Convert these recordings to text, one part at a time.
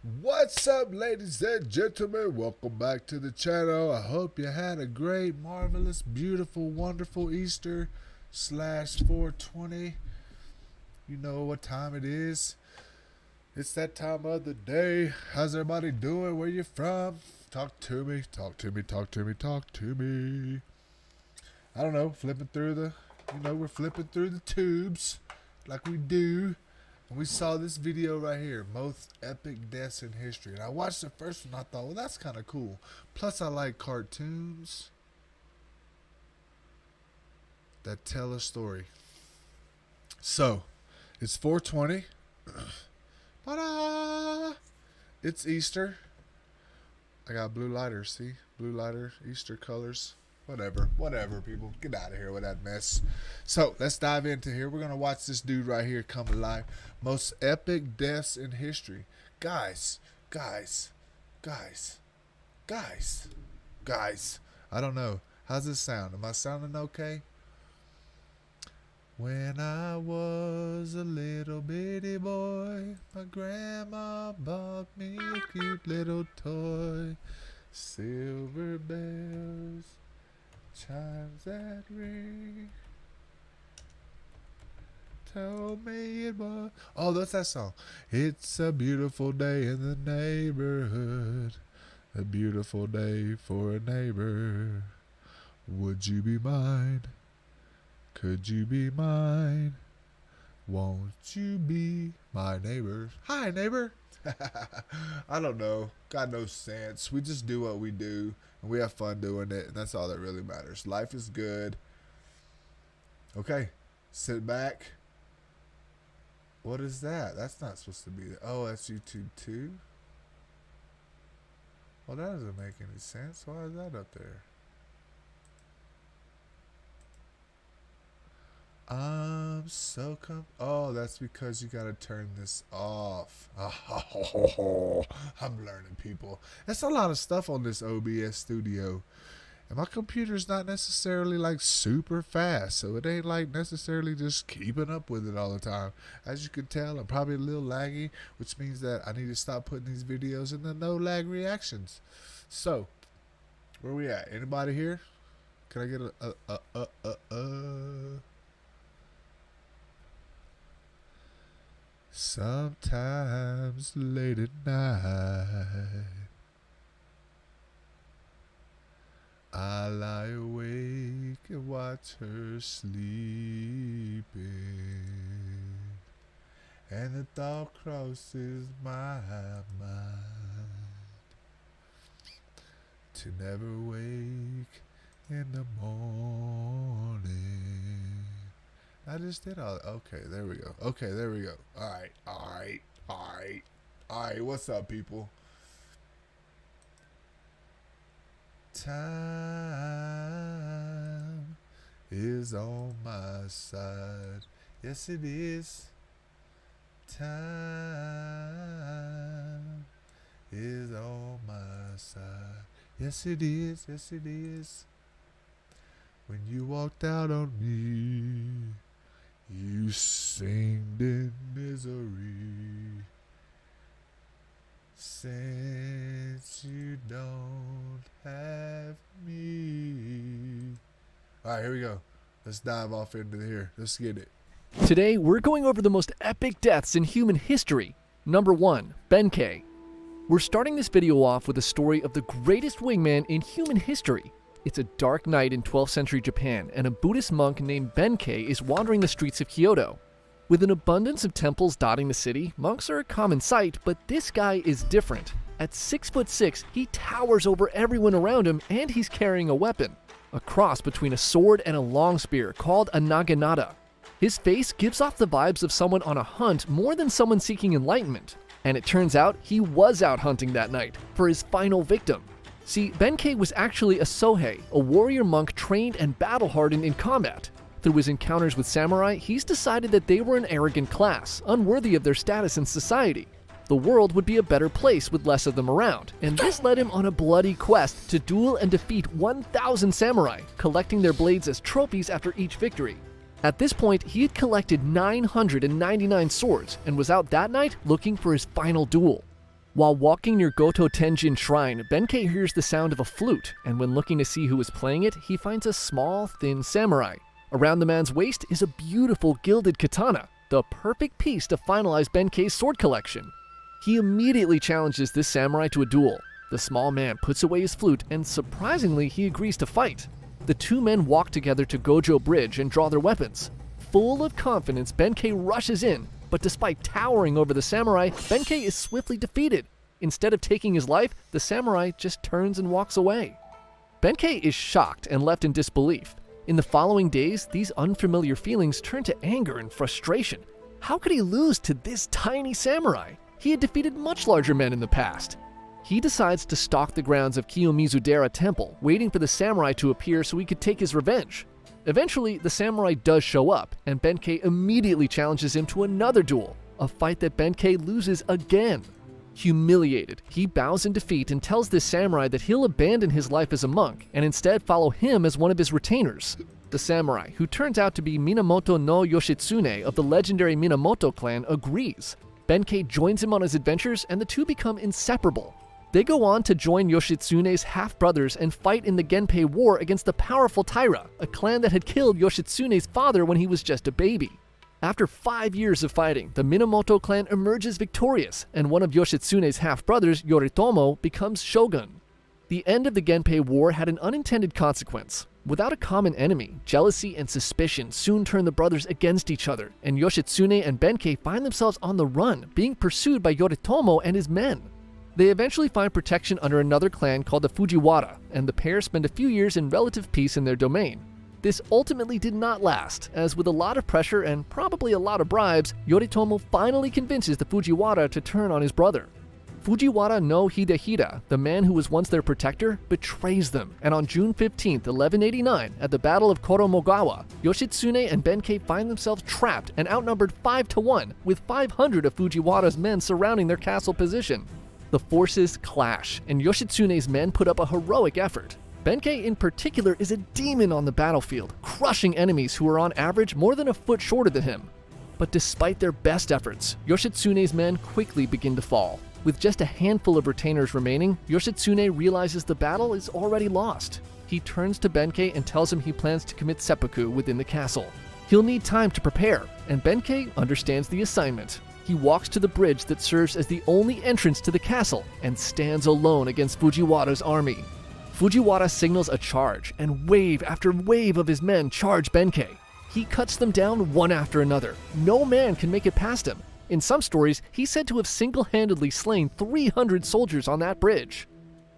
What's up, ladies and gentlemen? Welcome back to the channel. I hope you had a great, marvelous, beautiful, wonderful Easter slash 420. You know what time it is. It's that time of the day. How's everybody doing? Where you from? Talk to me, talk to me, talk to me, talk to me. I don't know, we're flipping through the tubes like we do. And we saw this video right here, most epic deaths in history. And I watched the first one, I thought, well, that's kind of cool. Plus, I like cartoons that tell a story. So, it's 420. Ta-da! It's Easter. I got blue lighters, see? Blue lighter, Easter colors. Whatever, people. Get out of here with that mess. So, let's dive into here. We're going to watch this dude right here come alive. Most epic deaths in history. Guys. I don't know. How's this sound? Am I sounding okay? When I was a little bitty boy, my grandma bought me a cute little toy. Silver bells, chimes that ring, told me it was... Oh, that's that song. It's a beautiful day in the neighborhood, a beautiful day for a neighbor. Would you be mine? Could you be mine? Won't you be my neighbor? Hi, neighbor. I don't know. Got no sense. We just do what we do, and we have fun doing it, and that's all that really matters. Life is good. Okay, sit back. What is that? That's not supposed to be there. Oh, that's YouTube too? Well, that doesn't make any sense. Why is that up there? I'm so oh, that's because you gotta turn this off. Oh, I'm learning, people. That's a lot of stuff on this OBS studio. And my computer's not necessarily like super fast, so it ain't like necessarily just keeping up with it all the time. As you can tell, I'm probably a little laggy, which means that I need to stop putting these videos in the no lag reactions. So, where we at? Anybody here? Can I get Sometimes late at night, I lie awake and watch her sleeping, and the thought crosses my mind to never wake in the morning. I just did all... Okay, there we go. Alright. What's up, people? Time is on my side. Yes, it is. Time is on my side. Yes, it is. When you walked out on me, you singed in misery. Since you don't have me. Alright, here we go. Let's dive off into here. Let's get it. Today, we're going over the most epic deaths in human history. Number 1, Benkei. We're starting this video off with a story of the greatest wingman in human history. It's a dark night in 12th century Japan, and a Buddhist monk named Benkei is wandering the streets of Kyoto. With an abundance of temples dotting the city, monks are a common sight, but this guy is different. At 6'6", he towers over everyone around him, and he's carrying a weapon. A cross between a sword and a long spear called a naginata. His face gives off the vibes of someone on a hunt more than someone seeking enlightenment. And it turns out he was out hunting that night for his final victim. See, Benkei was actually a Sohei, a warrior monk trained and battle-hardened in combat. Through his encounters with samurai, he's decided that they were an arrogant class, unworthy of their status in society. The world would be a better place with less of them around, and this led him on a bloody quest to duel and defeat 1,000 samurai, collecting their blades as trophies after each victory. At this point, he had collected 999 swords and was out that night looking for his final duel. While walking near Goto Tenjin Shrine, Benkei hears the sound of a flute, and when looking to see who is playing it, he finds a small, thin samurai. Around the man's waist is a beautiful gilded katana, the perfect piece to finalize Benkei's sword collection. He immediately challenges this samurai to a duel. The small man puts away his flute, and surprisingly, he agrees to fight. The two men walk together to Gojo Bridge and draw their weapons. Full of confidence, Benkei rushes in, but despite towering over the samurai, Benkei is swiftly defeated. Instead of taking his life, the samurai just turns and walks away. Benkei is shocked and left in disbelief. In the following days, these unfamiliar feelings turn to anger and frustration. How could he lose to this tiny samurai? He had defeated much larger men in the past. He decides to stalk the grounds of Kiyomizu-dera Temple, waiting for the samurai to appear so he could take his revenge. Eventually, the samurai does show up, and Benkei immediately challenges him to another duel, a fight that Benkei loses again. Humiliated, he bows in defeat and tells this samurai that he'll abandon his life as a monk and instead follow him as one of his retainers. The samurai, who turns out to be Minamoto no Yoshitsune of the legendary Minamoto clan, agrees. Benkei joins him on his adventures, and the two become inseparable. They go on to join Yoshitsune's half-brothers and fight in the Genpei War against the powerful Taira, a clan that had killed Yoshitsune's father when he was just a baby. After 5 years of fighting, the Minamoto clan emerges victorious, and one of Yoshitsune's half-brothers, Yoritomo, becomes shogun. The end of the Genpei War had an unintended consequence. Without a common enemy, jealousy and suspicion soon turn the brothers against each other, and Yoshitsune and Benkei find themselves on the run, being pursued by Yoritomo and his men. They eventually find protection under another clan called the Fujiwara, and the pair spend a few years in relative peace in their domain. This ultimately did not last, as with a lot of pressure and probably a lot of bribes, Yoritomo finally convinces the Fujiwara to turn on his brother. Fujiwara no Hidehira, the man who was once their protector, betrays them, and on June 15, 1189, at the Battle of Koromogawa, Yoshitsune and Benkei find themselves trapped and outnumbered 5-1, with 500 of Fujiwara's men surrounding their castle position. The forces clash, and Yoshitsune's men put up a heroic effort. Benkei in particular is a demon on the battlefield, crushing enemies who are on average more than a foot shorter than him. But despite their best efforts, Yoshitsune's men quickly begin to fall. With just a handful of retainers remaining, Yoshitsune realizes the battle is already lost. He turns to Benkei and tells him he plans to commit seppuku within the castle. He'll need time to prepare, and Benkei understands the assignment. He walks to the bridge that serves as the only entrance to the castle and stands alone against Fujiwara's army. Fujiwara signals a charge, and wave after wave of his men charge Benkei. He cuts them down one after another. No man can make it past him. In some stories, he's said to have single-handedly slain 300 soldiers on that bridge.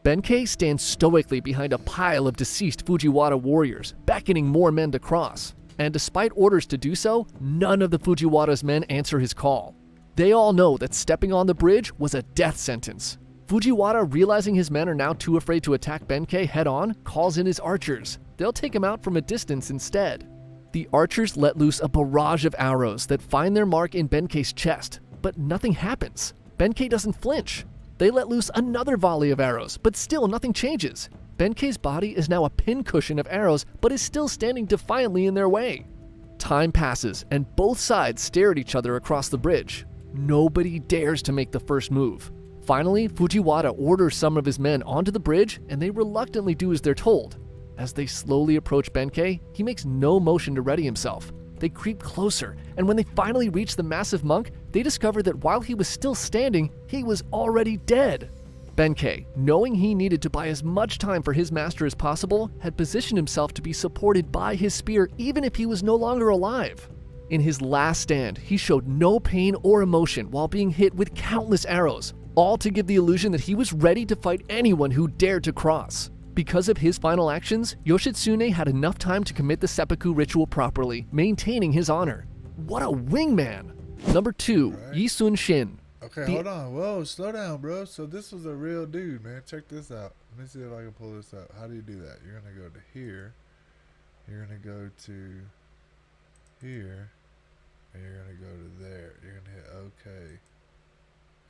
Benkei stands stoically behind a pile of deceased Fujiwara warriors, beckoning more men to cross. And despite orders to do so, none of the Fujiwara's men answer his call. They all know that stepping on the bridge was a death sentence. Fujiwara, realizing his men are now too afraid to attack Benkei head-on, calls in his archers. They'll take him out from a distance instead. The archers let loose a barrage of arrows that find their mark in Benkei's chest, but nothing happens. Benkei doesn't flinch. They let loose another volley of arrows, but still nothing changes. Benkei's body is now a pincushion of arrows, but is still standing defiantly in their way. Time passes, and both sides stare at each other across the bridge. Nobody dares to make the first move. Finally, Fujiwara orders some of his men onto the bridge, and they reluctantly do as they're told. As they slowly approach Benkei, he makes no motion to ready himself. They creep closer, and when they finally reach the massive monk, they discover that while he was still standing, he was already dead. Benkei, knowing he needed to buy as much time for his master as possible, had positioned himself to be supported by his spear even if he was no longer alive. In his last stand, he showed no pain or emotion while being hit with countless arrows, all to give the illusion that he was ready to fight anyone who dared to cross. Because of his final actions, Yoshitsune had enough time to commit the seppuku ritual properly, maintaining his honor. What a wingman! Number 2, Right. Yi Sun Shin. Okay, hold on. Whoa, slow down, bro. So this was a real dude, man. Check this out. Let me see if I can pull this out. How do you do that? You're going to go to here. You're going to go to here. And you're going to go to there. You're going to hit OK.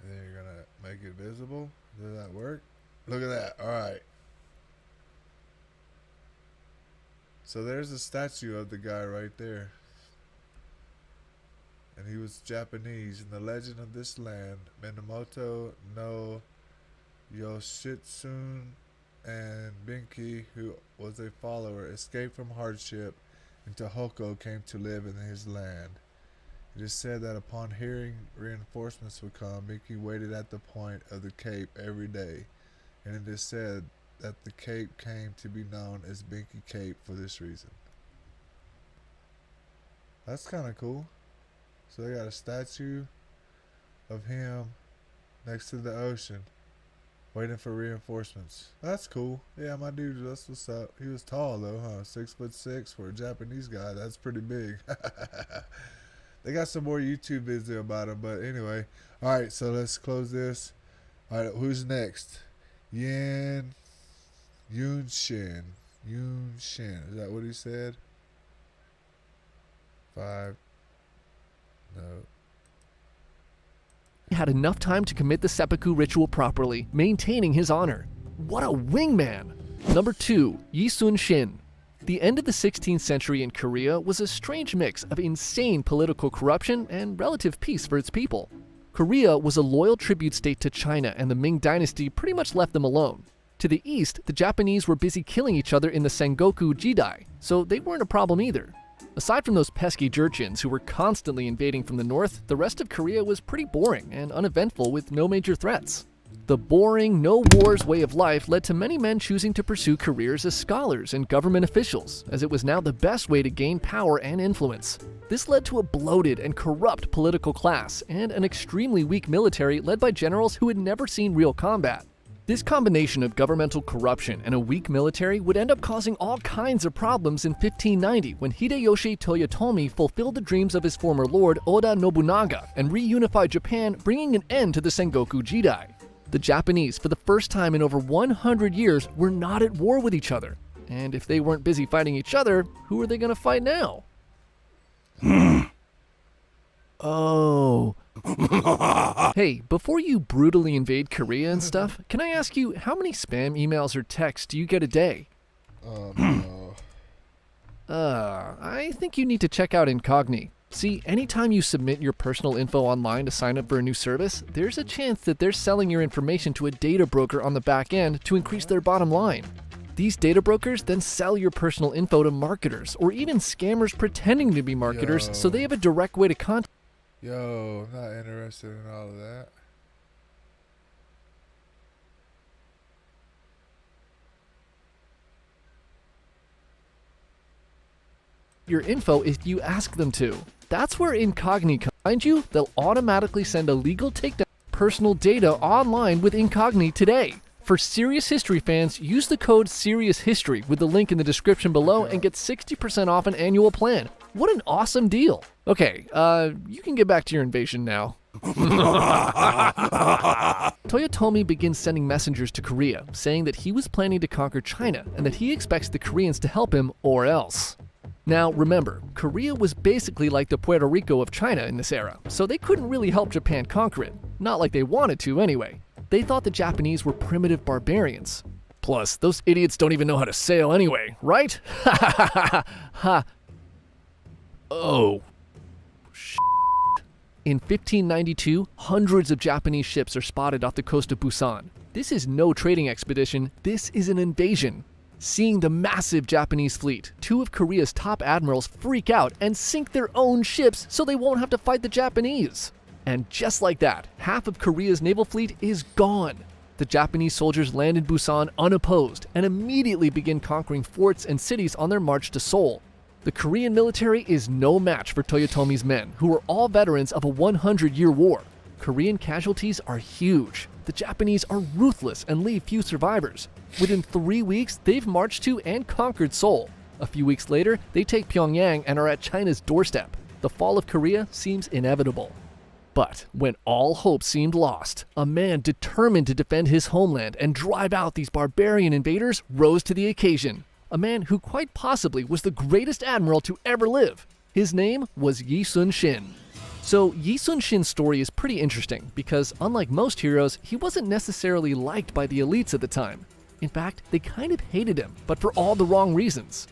And then you're going to make it visible. Does that work? Look at that. All right. So there's a statue of the guy right there. And and he was Japanese. In the legend of this land, Minamoto no Yoshitsune and Benkei, who was a follower, escaped from hardship, and Tohoku came to live in his land. It is said that upon hearing reinforcements would come, Benkei waited at the point of the cape every day, and it is said that the cape came to be known as Benkei Cape for this reason. That's kind of cool. So they got a statue of him next to the ocean, waiting for reinforcements. That's cool. Yeah, my dude, that's what's up. He was tall though, huh? 6'6" for a Japanese guy. That's pretty big. They got some more YouTube videos about him, but anyway. All right, so let's close this. All right, who's next? Yun Shin. Is that what he said? 5. No. He had enough time to commit the seppuku ritual properly, maintaining his honor. What a wingman! Number 2, Yi Sun Shin. The end of the 16th century in Korea was a strange mix of insane political corruption and relative peace for its people. Korea was a loyal tribute state to China, and the Ming dynasty pretty much left them alone. To the east, the Japanese were busy killing each other in the Sengoku Jidai, so they weren't a problem either. Aside from those pesky Jurchens who were constantly invading from the north, the rest of Korea was pretty boring and uneventful with no major threats. The boring, no-wars way of life led to many men choosing to pursue careers as scholars and government officials, as it was now the best way to gain power and influence. This led to a bloated and corrupt political class and an extremely weak military led by generals who had never seen real combat. This combination of governmental corruption and a weak military would end up causing all kinds of problems in 1590 when Hideyoshi Toyotomi fulfilled the dreams of his former lord Oda Nobunaga and reunified Japan, bringing an end to the Sengoku Jidai. The Japanese, for the first time in over 100 years, were not at war with each other. And if they weren't busy fighting each other, who are they going to fight now? Oh. Hey, before you brutally invade Korea and stuff, can I ask you, how many spam emails or texts do you get a day? No. I think you need to check out Incogni. See, anytime you submit your personal info online to sign up for a new service, there's a chance that they're selling your information to a data broker on the back end to increase their bottom line. These data brokers then sell your personal info to marketers or even scammers pretending to be marketers, so they have a direct way to contact. Yo, I'm not interested in all of that. Your info if you ask them to. That's where Incogni comes. Mind you, they'll automatically send a legal takedown of personal data online with Incogni today. For Serious History fans, use the code SeriousHistory with the link in the description below and get 60% off an annual plan. What an awesome deal. Okay, you can get back to your invasion now. Toyotomi begins sending messengers to Korea, saying that he was planning to conquer China and that he expects the Koreans to help him or else. Now, remember, Korea was basically like the Puerto Rico of China in this era, so they couldn't really help Japan conquer it. Not like they wanted to, anyway. They thought the Japanese were primitive barbarians. Plus, those idiots don't even know how to sail anyway, right? Ha ha ha ha ha. Oh. Shit. In 1592, hundreds of Japanese ships are spotted off the coast of Busan. This is no trading expedition, this is an invasion. Seeing the massive Japanese fleet, 2 of Korea's top admirals freak out and sink their own ships so they won't have to fight the Japanese. And just like that, half of Korea's naval fleet is gone. The Japanese soldiers land in Busan unopposed and immediately begin conquering forts and cities on their march to Seoul. The Korean military is no match for Toyotomi's men, who are all veterans of a 100-year war. Korean casualties are huge. The Japanese are ruthless and leave few survivors. Within 3 weeks, they've marched to and conquered Seoul. A few weeks later, they take Pyongyang and are at China's doorstep. The fall of Korea seems inevitable. But when all hope seemed lost, a man determined to defend his homeland and drive out these barbarian invaders rose to the occasion. A man who quite possibly was the greatest admiral to ever live. His name was Yi Sun Shin. So Yi Sun Shin's story is pretty interesting because, unlike most heroes, he wasn't necessarily liked by the elites at the time. In fact, they kind of hated him, but for all the wrong reasons.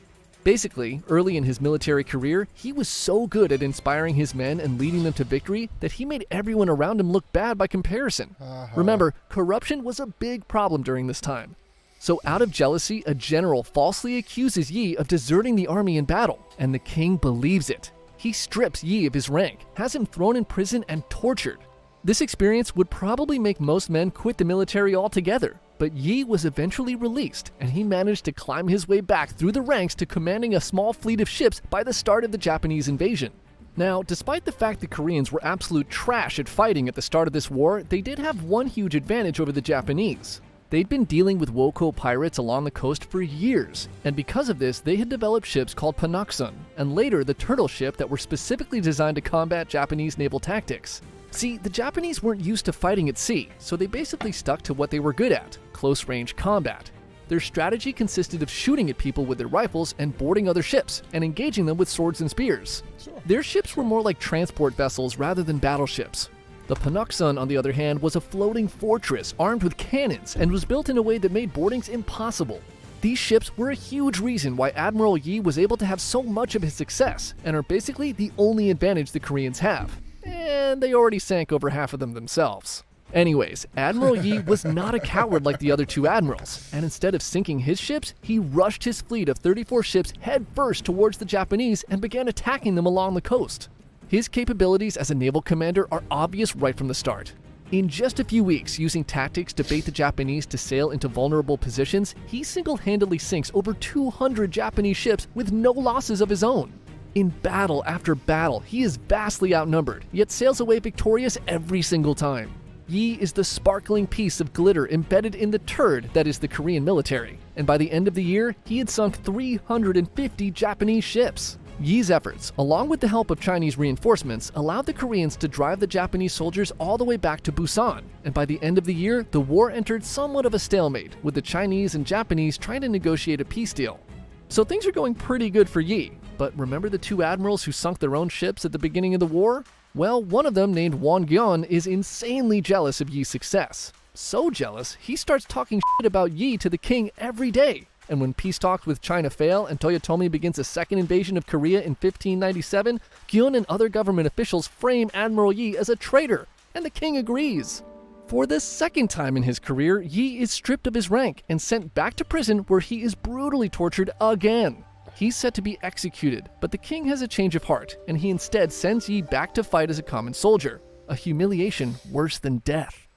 Basically, early in his military career, he was so good at inspiring his men and leading them to victory that he made everyone around him look bad by comparison. Remember, corruption was a big problem during this time. So out of jealousy, a general falsely accuses Yi of deserting the army in battle, and the king believes it. He strips Yi of his rank, has him thrown in prison and tortured. This experience would probably make most men quit the military altogether, but Yi was eventually released, and he managed to climb his way back through the ranks to commanding a small fleet of ships by the start of the Japanese invasion. Now, despite the fact the Koreans were absolute trash at fighting at the start of this war, they did have one huge advantage over the Japanese. They'd been dealing with Woko pirates along the coast for years, and because of this, they had developed ships called Panoksun, and later the turtle ship that were specifically designed to combat Japanese naval tactics. See, the Japanese weren't used to fighting at sea, so they basically stuck to what they were good at, close-range combat. Their strategy consisted of shooting at people with their rifles and boarding other ships, and engaging them with swords and spears. Their ships were more like transport vessels rather than battleships. The Panoksun, on the other hand, was a floating fortress armed with cannons and was built in a way that made boardings impossible. These ships were a huge reason why Admiral Yi was able to have so much of his success, and are basically the only advantage the Koreans have. And they already sank over half of them themselves. Anyways, Admiral Yi was not a coward like the other two admirals, and instead of sinking his ships, he rushed his fleet of 34 ships headfirst towards the Japanese and began attacking them along the coast. His capabilities as a naval commander are obvious right from the start. In just a few weeks, using tactics to bait the Japanese to sail into vulnerable positions, he single-handedly sinks over 200 Japanese ships with no losses of his own. In battle after battle, he is vastly outnumbered, yet sails away victorious every single time. Yi is the sparkling piece of glitter embedded in the turd that is the Korean military, and by the end of the year, he had sunk 350 Japanese ships. Yi's efforts, along with the help of Chinese reinforcements, allowed the Koreans to drive the Japanese soldiers all the way back to Busan, and by the end of the year, the war entered somewhat of a stalemate, with the Chinese and Japanese trying to negotiate a peace deal. So things are going pretty good for Yi, but remember the two admirals who sunk their own ships at the beginning of the war? Well, one of them, named Won Gyeon, is insanely jealous of Yi's success. So jealous, he starts talking shit about Yi to the king every day. And when peace talks with China fail and Toyotomi begins a second invasion of Korea in 1597, Gyeon and other government officials frame Admiral Yi as a traitor, and the king agrees. For the second time in his career, Yi is stripped of his rank and sent back to prison where he is brutally tortured again. He's set to be executed, but the king has a change of heart, and he instead sends Yi back to fight as a common soldier, a humiliation worse than death.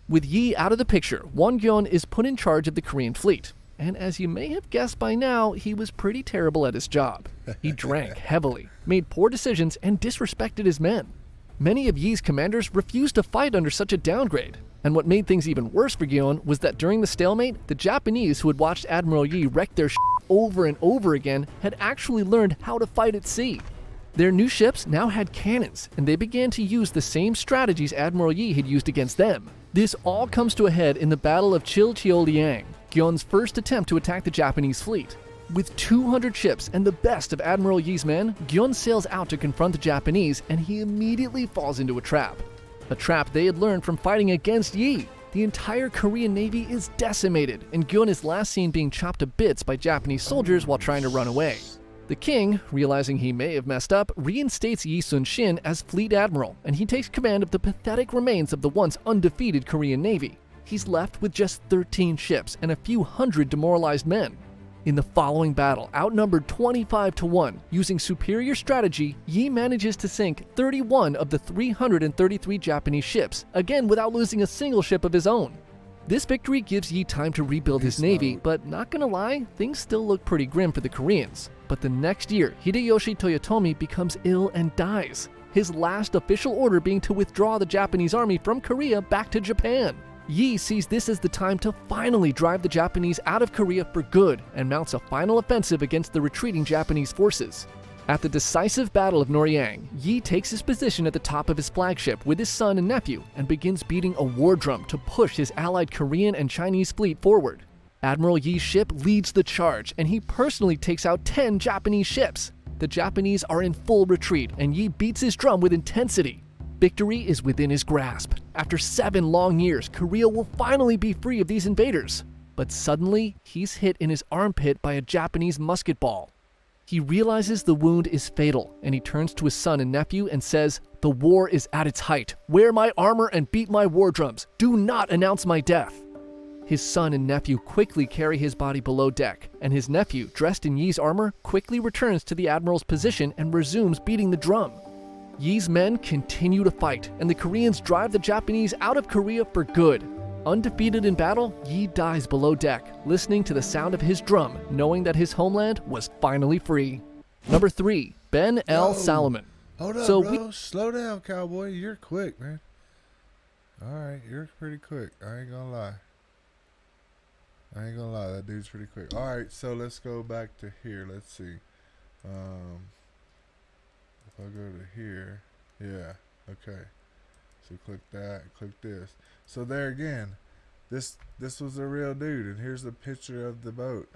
With Yi out of the picture, Won Gyeon is put in charge of the Korean fleet. And as you may have guessed by now, he was pretty terrible at his job. He drank heavily, made poor decisions, and disrespected his men. Many of Yi's commanders refused to fight under such a downgrade. And what made things even worse for Gyeon was that during the stalemate, the Japanese who had watched Admiral Yi wreck their over and over again had actually learned how to fight at sea. Their new ships now had cannons, and they began to use the same strategies Admiral Yi had used against them. This all comes to a head in the Battle of Chilcheoliang, Gyeon's first attempt to attack the Japanese fleet. With 200 ships and the best of Admiral Yi's men, Gyeon sails out to confront the Japanese, and he immediately falls into a trap. A trap they had learned from fighting against Yi. The entire Korean Navy is decimated, and Gyeon is last seen being chopped to bits by Japanese soldiers while trying to run away. The king, realizing he may have messed up, reinstates Yi Sun-shin as fleet admiral, and he takes command of the pathetic remains of the once undefeated Korean Navy. He's left with just 13 ships and a few hundred demoralized men. In the following battle, outnumbered 25-1, using superior strategy, Yi manages to sink 31 of the 333 Japanese ships, again without losing a single ship of his own. This victory gives Yi time to rebuild his navy, but not gonna lie, things still look pretty grim for the Koreans. But the next year, Hideyoshi Toyotomi becomes ill and dies, his last official order being to withdraw the Japanese army from Korea back to Japan. Yi sees this as the time to finally drive the Japanese out of Korea for good and mounts a final offensive against the retreating Japanese forces. At the decisive Battle of Noryang, Yi takes his position at the top of his flagship with his son and nephew and begins beating a war drum to push his allied Korean and Chinese fleet forward. Admiral Yi's ship leads the charge, and he personally takes out 10 Japanese ships. The Japanese are in full retreat, and Yi beats his drum with intensity. Victory is within his grasp. After 7 long years, Korea will finally be free of these invaders. But suddenly, he's hit in his armpit by a Japanese musket ball. He realizes the wound is fatal, and he turns to his son and nephew and says, "The war is at its height. Wear my armor and beat my war drums. Do not announce my death." His son and nephew quickly carry his body below deck, and his nephew, dressed in Yi's armor, quickly returns to the admiral's position and resumes beating the drum. Yi's men continue to fight, and the Koreans drive the Japanese out of Korea for good. Undefeated in battle, Yi dies below deck, listening to the sound of his drum, knowing that his homeland was finally free. Number 3. Ben L. Whoa. Salomon. Hold up, So bro. Slow down, cowboy. You're quick, man. All right, you're pretty quick. I ain't gonna lie. That dude's pretty quick. All right, so let's go back to here. Let's see. If I go to here, yeah, okay. So click that, click this. So there again, this was a real dude, and here's a picture of the boat.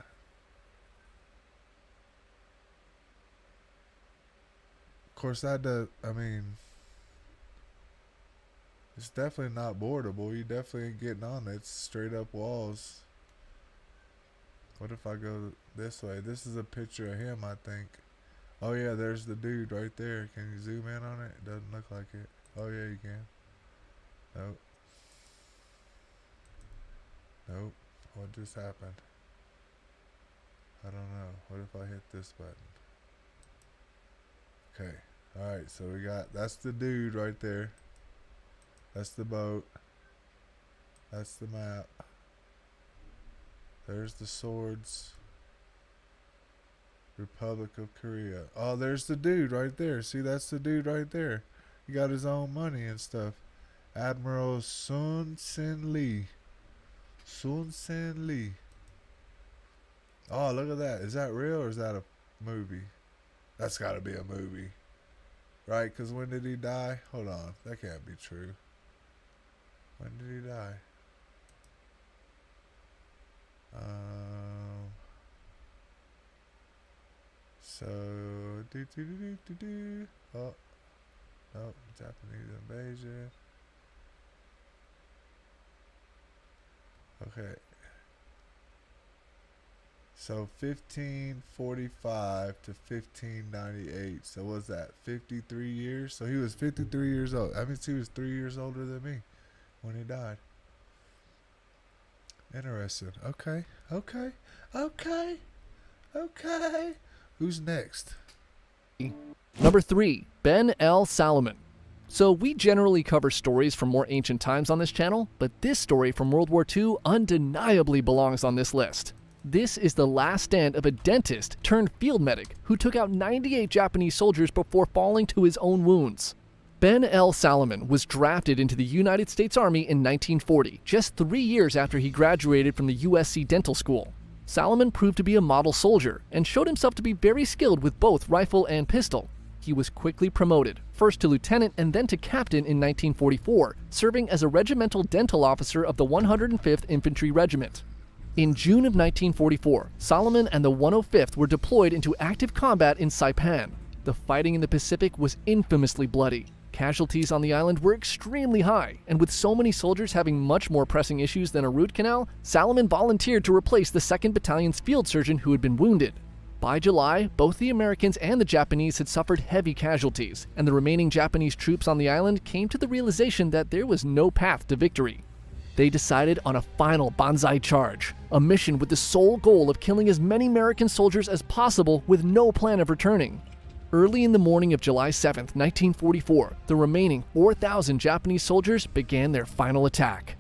Of course, I mean, it's definitely not boardable. You definitely ain't getting on it. It's straight up walls. What if I go this way? This is a picture of him, I think. Oh yeah, there's the dude right there. Can you zoom in on it? It doesn't look like it. Oh yeah, you can. Nope. Nope. What just happened? I don't know. What if I hit this button? Okay. Alright, so we got, that's the dude right there. That's the boat. That's the map. There's the swords. Republic of Korea. Oh, there's the dude right there. See, that's the dude right there. He got his own money and stuff. Admiral Sun Sen Lee. Sun Sen Lee. Oh, look at that. Is that real or is that a movie? That's got to be a movie. Right? Because when did he die? Hold on. That can't be true. When did he die? So, oh, no, Japanese invasion. Okay. So 1545 to 1598. So what's that? 53 years? So he was 53 years old. That means he was 3 years older than me when he died. Interesting. Okay. Who's next? Number 3. Ben L. Salomon. So we generally cover stories from more ancient times on this channel, but this story from World War II undeniably belongs on this list. This is the last stand of a dentist turned field medic who took out 98 Japanese soldiers before falling to his own wounds. Ben L. Salomon was drafted into the United States Army in 1940, just 3 years after he graduated from the USC Dental School. Salomon proved to be a model soldier and showed himself to be very skilled with both rifle and pistol. He was quickly promoted, first to lieutenant and then to captain in 1944, serving as a regimental dental officer of the 105th Infantry Regiment. In June of 1944, Salomon and the 105th were deployed into active combat in Saipan. The fighting in the Pacific was infamously bloody. Casualties on the island were extremely high, and with so many soldiers having much more pressing issues than a root canal, Salomon volunteered to replace the 2nd Battalion's field surgeon who had been wounded. By July, both the Americans and the Japanese had suffered heavy casualties, and the remaining Japanese troops on the island came to the realization that there was no path to victory. They decided on a final Banzai charge, a mission with the sole goal of killing as many American soldiers as possible with no plan of returning. Early in the morning of July 7, 1944, the remaining 4,000 Japanese soldiers began their final attack.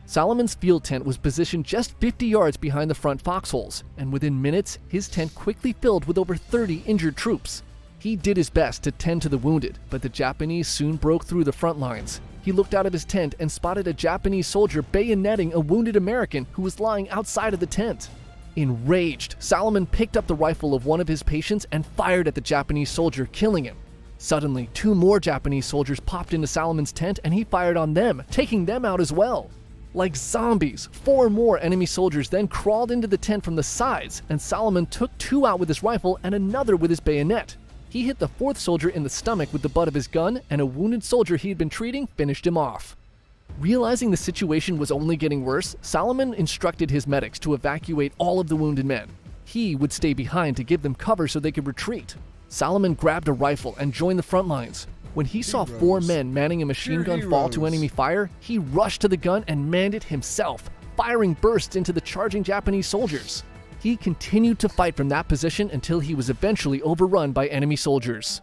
Salomon's field tent was positioned just 50 yards behind the front foxholes, and within minutes, his tent quickly filled with over 30 injured troops. He did his best to tend to the wounded, but the Japanese soon broke through the front lines. He looked out of his tent and spotted a Japanese soldier bayoneting a wounded American who was lying outside of the tent. Enraged, Salomon picked up the rifle of one of his patients and fired at the Japanese soldier, killing him. Suddenly, 2 more Japanese soldiers popped into Salomon's tent and he fired on them, taking them out as well. Like zombies, 4 more enemy soldiers then crawled into the tent from the sides, and Salomon took 2 out with his rifle and another with his bayonet. He hit the 4th soldier in the stomach with the butt of his gun, and a wounded soldier he had been treating finished him off. Realizing the situation was only getting worse, Salomon instructed his medics to evacuate all of the wounded men. He would stay behind to give them cover so they could retreat. Solomon grabbed a rifle and joined the front lines. When he saw 4 men manning a machine gun fall to enemy fire, he rushed to the gun and manned it himself, firing bursts into the charging Japanese soldiers. He continued to fight from that position until he was eventually overrun by enemy soldiers.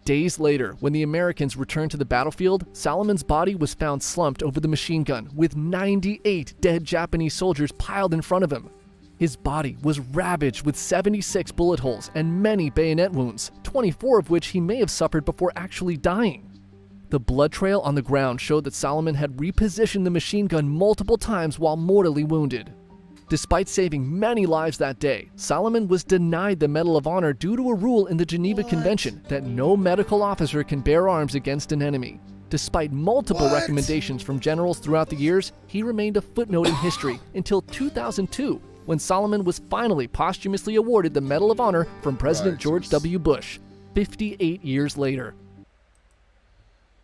Days later, when the Americans returned to the battlefield, Solomon's body was found slumped over the machine gun, with 98 dead Japanese soldiers piled in front of him. His body was ravaged with 76 bullet holes and many bayonet wounds, 24 of which he may have suffered before actually dying. The blood trail on the ground showed that Solomon had repositioned the machine gun multiple times while mortally wounded. Despite saving many lives that day, Solomon was denied the Medal of Honor due to a rule in the Geneva Convention that no medical officer can bear arms against an enemy. Despite multiple recommendations from generals throughout the years, he remained a footnote in history until 2002, when Solomon was finally posthumously awarded the Medal of Honor from President George W. Bush, 58 years later.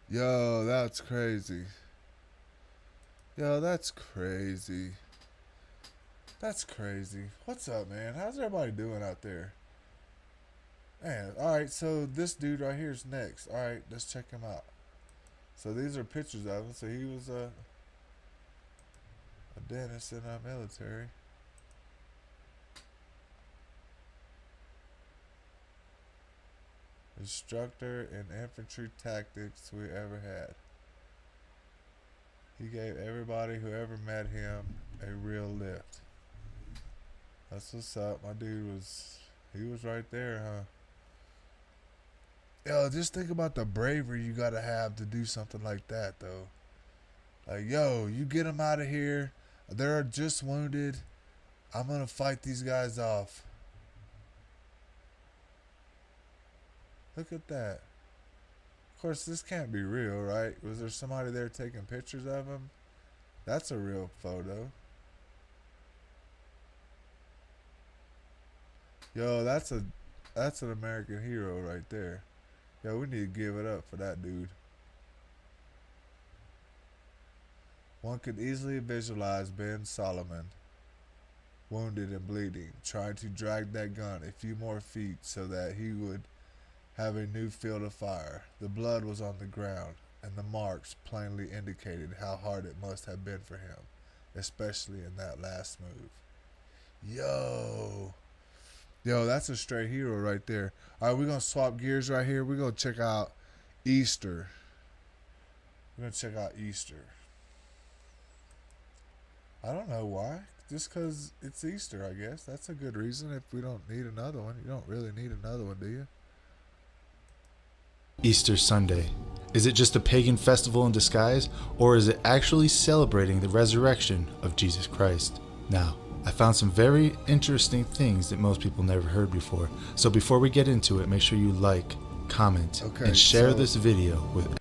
Yo, that's crazy. Yo, that's crazy. That's crazy. What's up, man? How's everybody doing out there? Man, alright, so this dude right here is next. Alright, let's check him out. So these are pictures of him. So he was a dentist in our military. Instructor in infantry tactics we ever had. He gave everybody who ever met him a real lift. That's what's up. My dude he was right there, huh? Yo, just think about the bravery you gotta have to do something like that, though. Like, yo, you get them out of here. They're just wounded. I'm gonna fight these guys off. Look at that. Of course, this can't be real, right? Was there somebody there taking pictures of him? That's a real photo. Yo, that's an American hero right there. Yo, we need to give it up for that dude. One could easily visualize Ben Solomon, wounded and bleeding, trying to drag that gun a few more feet so that he would have a new field of fire. The blood was on the ground, and the marks plainly indicated how hard it must have been for him, especially in that last move. Yo, that's a straight hero right there. All right, we're going to swap gears right here. We're going to check out Easter. We're going to check out Easter. I don't know why. Just because it's Easter, I guess. That's a good reason if we don't need another one. You don't really need another one, do you? Easter Sunday. Is it just a pagan festival in disguise, or is it actually celebrating the resurrection of Jesus Christ? Now, I found some very interesting things that most people never heard before. So before we get into it, make sure you like, comment, and share this video with...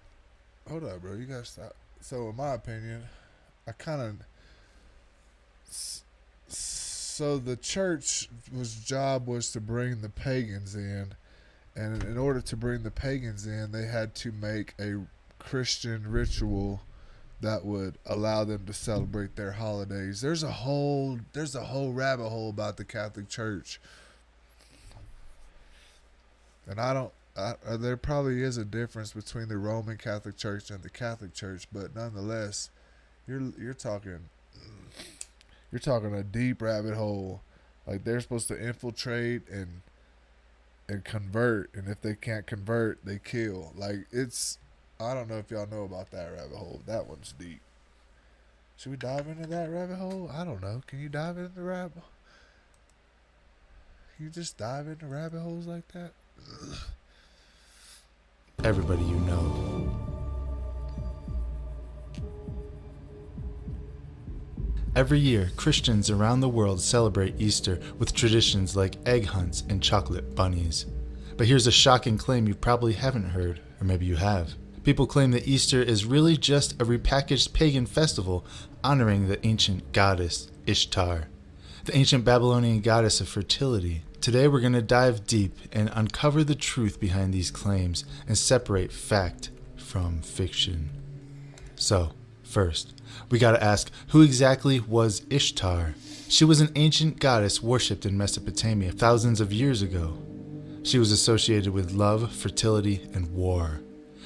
Hold up, bro. You gotta stop. So in my opinion, so the church's job was to bring the pagans in, and in order to bring the pagans in, they had to make a Christian ritual that would allow them to celebrate their holidays. There's a whole rabbit hole about the Catholic Church, and there probably is a difference between the Roman Catholic Church and the Catholic Church, but nonetheless, you're talking a deep rabbit hole. Like, they're supposed to infiltrate and convert, and if they can't convert, they kill. Like, I don't know if y'all know about that rabbit hole. That one's deep. Should we dive into that rabbit hole? I don't know. Can you dive into the rabbit hole? Can you just dive into rabbit holes like that? Ugh. Everybody you know. Every year, Christians around the world celebrate Easter with traditions like egg hunts and chocolate bunnies. But here's a shocking claim you probably haven't heard, or maybe you have. People claim that Easter is really just a repackaged pagan festival honoring the ancient goddess Ishtar, the ancient Babylonian goddess of fertility. Today we're going to dive deep and uncover the truth behind these claims and separate fact from fiction. So, First, we gotta ask, who exactly was Ishtar? She was an ancient goddess worshipped in Mesopotamia thousands of years ago. She was associated with love, fertility, and war.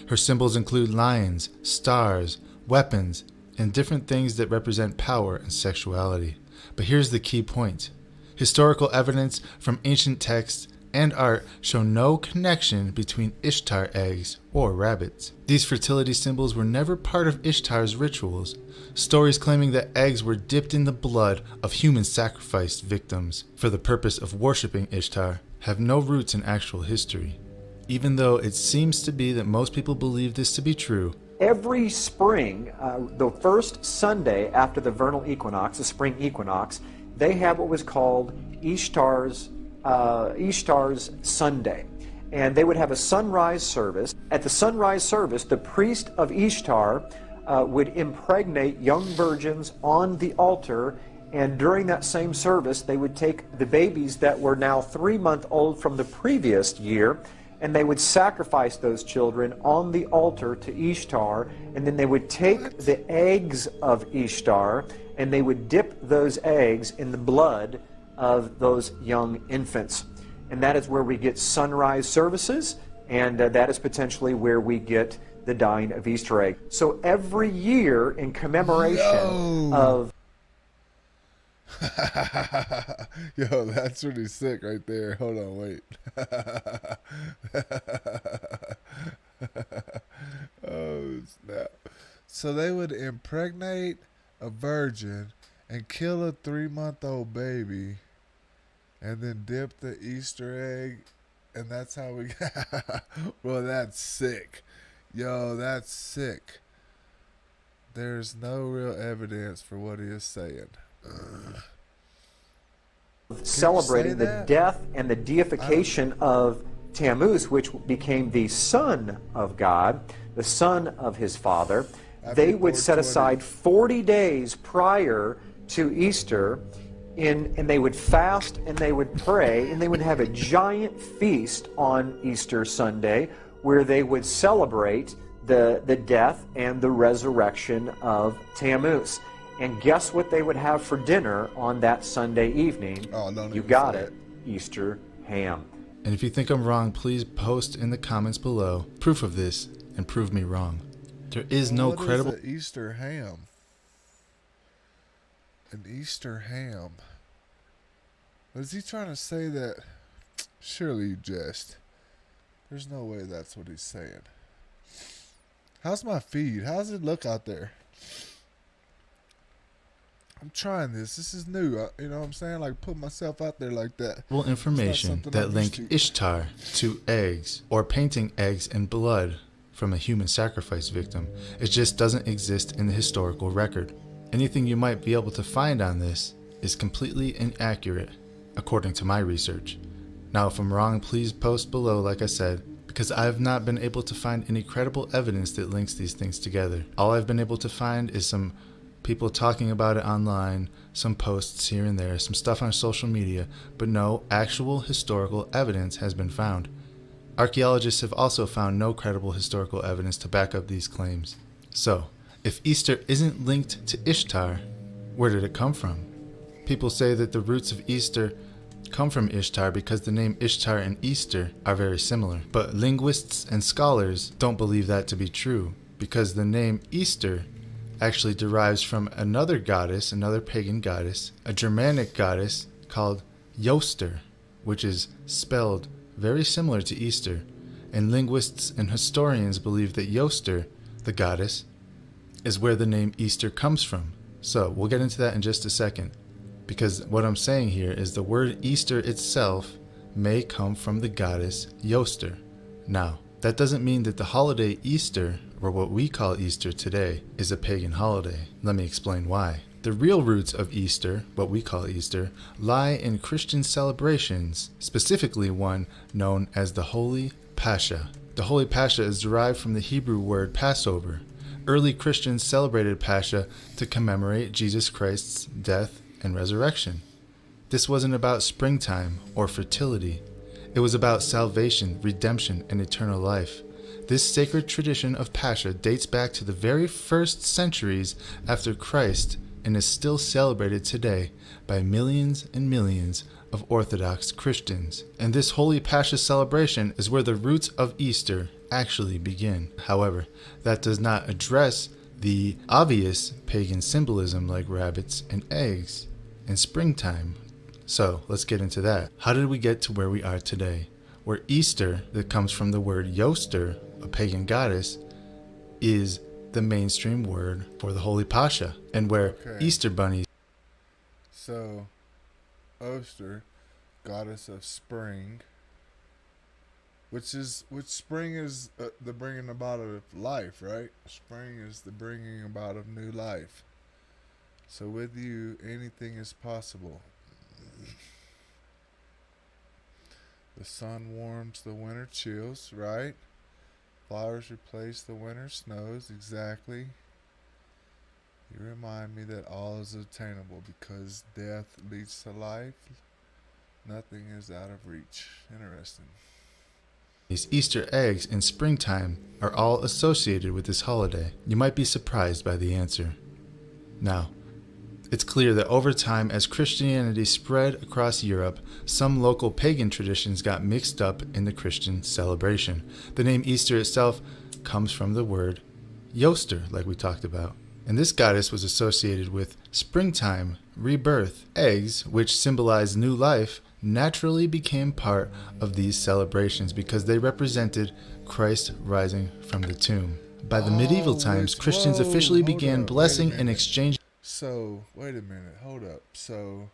Her symbols include lions, stars, weapons, and different things that represent power and sexuality. But here's the key point. Historical evidence from ancient texts and art show no connection between Ishtar eggs or rabbits. These fertility symbols were never part of Ishtar's rituals. Stories claiming that eggs were dipped in the blood of human sacrificed victims for the purpose of worshiping Ishtar have no roots in actual history. Even though it seems to be that most people believe this to be true, every spring, the first Sunday after the vernal equinox, the spring equinox, they have what was called Ishtar's Sunday. And they would have a sunrise service. At the sunrise service, the priest of Ishtar would impregnate young virgins on the altar, and during that same service, they would take the babies that were now 3-month-old from the previous year, and they would sacrifice those children on the altar to Ishtar, and then they would take the eggs of Ishtar, and they would dip those eggs in the blood of those young infants. And that is where we get sunrise services, and that is potentially where we get the dying of Easter egg. So every year in commemoration of... Yo, that's really sick right there. Hold on, wait. Oh, snap. So they would impregnate a virgin and kill a 3-month-old baby and then dip the Easter egg, and that's how we well, that's sick. Yo, that's sick. There's no real evidence for what he is saying. Celebrating the death and the deification of Tammuz, which became the son of God, the son of his father. They would set aside 40 days prior to Easter, and they would fast and they would pray, and they would have a giant feast on Easter Sunday where they would celebrate the death and the resurrection of Tammuz. And guess what they would have for dinner on that Sunday evening? Oh, you got it, Easter ham. and if you think I'm wrong, please post in the comments below proof of this and prove me wrong. There is no credible... What is an Easter ham? An Easter ham. Was he trying to say that? Surely you jest. There's no way that's what he's saying. How's my feed? How's it look out there? I'm trying this. This is new. You know what I'm saying? Like, put myself out there like that. Well, information that link Ishtar to eggs or painting eggs in blood from a human sacrifice victim. It just doesn't exist in the historical record. Anything you might be able to find on this is completely inaccurate, according to my research. Now, if I'm wrong, please post below, like I said, because I've not been able to find any credible evidence that links these things together. All I've been able to find is some people talking about it online, some posts here and there, some stuff on social media, but no actual historical evidence has been found. Archaeologists have also found no credible historical evidence to back up these claims. So, if Easter isn't linked to Ishtar, where did it come from? People say that the roots of Easter come from Ishtar because the name Ishtar and Easter are very similar. But linguists and scholars don't believe that to be true, because the name Easter actually derives from another goddess, another pagan goddess, a Germanic goddess called Joster, which is spelled very similar to Easter. And linguists and historians believe that Joster, the goddess, is where the name Easter comes from. So we'll get into that in just a second, because what I'm saying here is the word Easter itself may come from the goddess Joster. Now, that doesn't mean that the holiday Easter, or what we call Easter today, is a pagan holiday. Let me explain why. The real roots of Easter, what we call Easter, lie in Christian celebrations, specifically one known as the Holy Pascha. The Holy Pascha is derived from the Hebrew word Passover. Early Christians celebrated Pascha to commemorate Jesus Christ's death and resurrection. This wasn't about springtime or fertility. It was about salvation, redemption, and eternal life. This sacred tradition of Pascha dates back to the very first centuries after Christ and is still celebrated today by millions and millions of Orthodox Christians. And this holy Pascha celebration is where the roots of Easter actually begin. However, that does not address the obvious pagan symbolism like rabbits and eggs and springtime. So let's get into that. How did we get to where we are today, where Easter, that comes from the word Yoster, a pagan goddess, is the mainstream word for the Holy Pascha, and where Easter bunnies. So, Oster, goddess of spring, which spring is the bringing about of life, right? Spring is the bringing about of new life. So with you, anything is possible. The sun warms, the winter chills, right? Flowers replace the winter snows, exactly. You remind me that all is attainable because death leads to life. Nothing is out of reach. Interesting. These Easter eggs in springtime are all associated with this holiday. You might be surprised by the answer. Now, it's clear that over time, as Christianity spread across Europe, some local pagan traditions got mixed up in the Christian celebration. The name Easter itself comes from the word Yoster, like we talked about. And this goddess was associated with springtime, rebirth. Eggs, which symbolize new life, naturally became part of these celebrations because they represented Christ rising from the tomb. By the medieval times, Christians officially began blessing and exchanging. So, wait a minute, hold up. So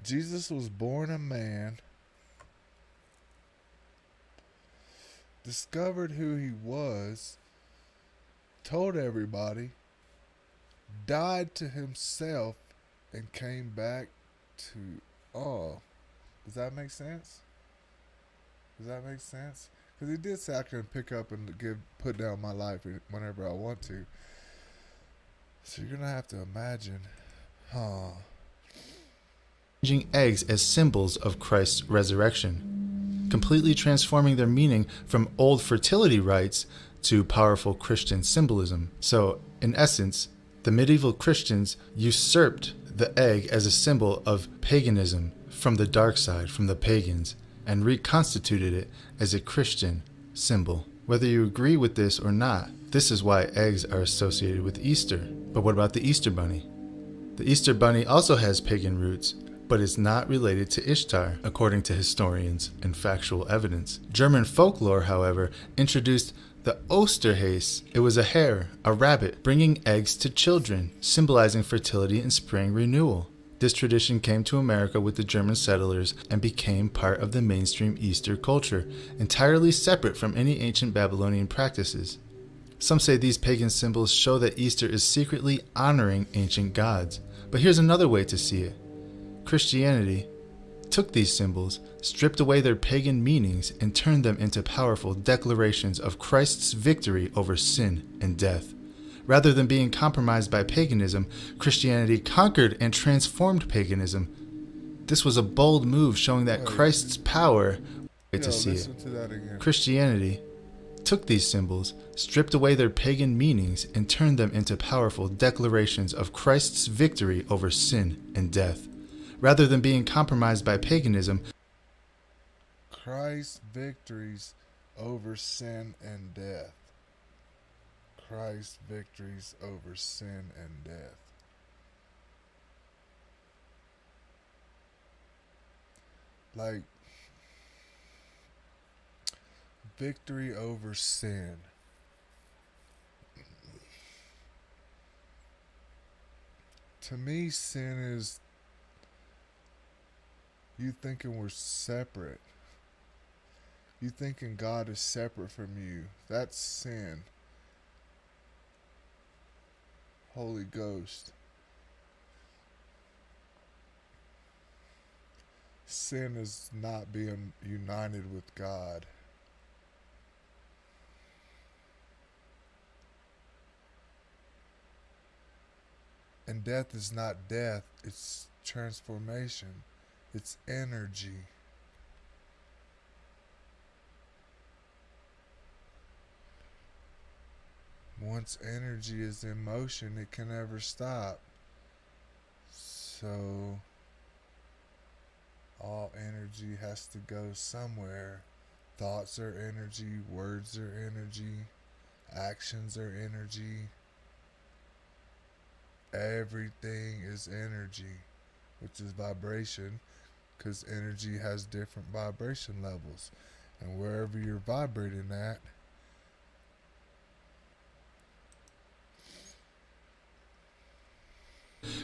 Jesus was born a man, discovered who he was, told everybody, died to himself, and came back to all. Does that make sense? Because he did say I can pick up and put down my life whenever I want to. So you're gonna have to imagine, Exchanging eggs as symbols of Christ's resurrection, completely transforming their meaning from old fertility rites to powerful Christian symbolism. So, in essence, the medieval Christians usurped the egg as a symbol of paganism from the dark side, from the pagans, and reconstituted it as a Christian symbol. Whether you agree with this or not, this is why eggs are associated with Easter. But what about the Easter bunny? The Easter bunny also has pagan roots, but is not related to Ishtar, according to historians and factual evidence. German folklore, however, introduced the Osterhase. It was a hare, a rabbit, bringing eggs to children, symbolizing fertility and spring renewal. This tradition came to America with the German settlers and became part of the mainstream Easter culture, entirely separate from any ancient Babylonian practices. Some say these pagan symbols show that Easter is secretly honoring ancient gods. But here's another way to see it. Christianity took these symbols, stripped away their pagan meanings, and turned them into powerful declarations of Christ's victory over sin and death. Rather than being compromised by paganism, Christianity conquered and transformed paganism. This was a bold move showing that Christ's power. Christianity took these symbols, stripped away their pagan meanings, and turned them into powerful declarations of Christ's victory over sin and death. Rather than being compromised by paganism, Christ's victories over sin and death. Christ's victories over sin and death. Like, victory over sin. To me, sin is you thinking we're separate. You thinking God is separate from you. That's sin. Holy Ghost. Sin is not being united with God. And death is not death, it's transformation. It's energy. once energy is in motion, it can never stop. So all energy has to go somewhere. Thoughts are energy, words are energy, actions are energy. Everything is energy, which is vibration, because energy has different vibration levels. And wherever you're vibrating at,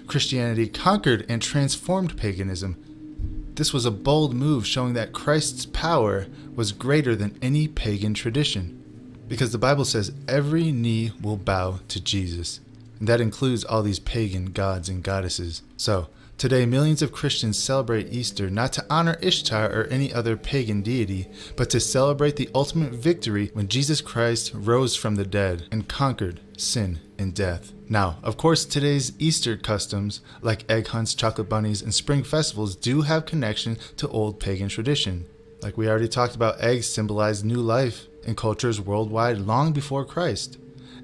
Christianity conquered and transformed paganism. This was a bold move showing that Christ's power was greater than any pagan tradition. Because the Bible says every knee will bow to Jesus. And that includes all these pagan gods and goddesses. So, today millions of Christians celebrate Easter not to honor Ishtar or any other pagan deity, but to celebrate the ultimate victory when Jesus Christ rose from the dead and conquered sin and death. Now, of course, today's Easter customs, like egg hunts, chocolate bunnies, and spring festivals, do have connection to old pagan tradition. Like we already talked about, eggs symbolize new life in cultures worldwide long before Christ.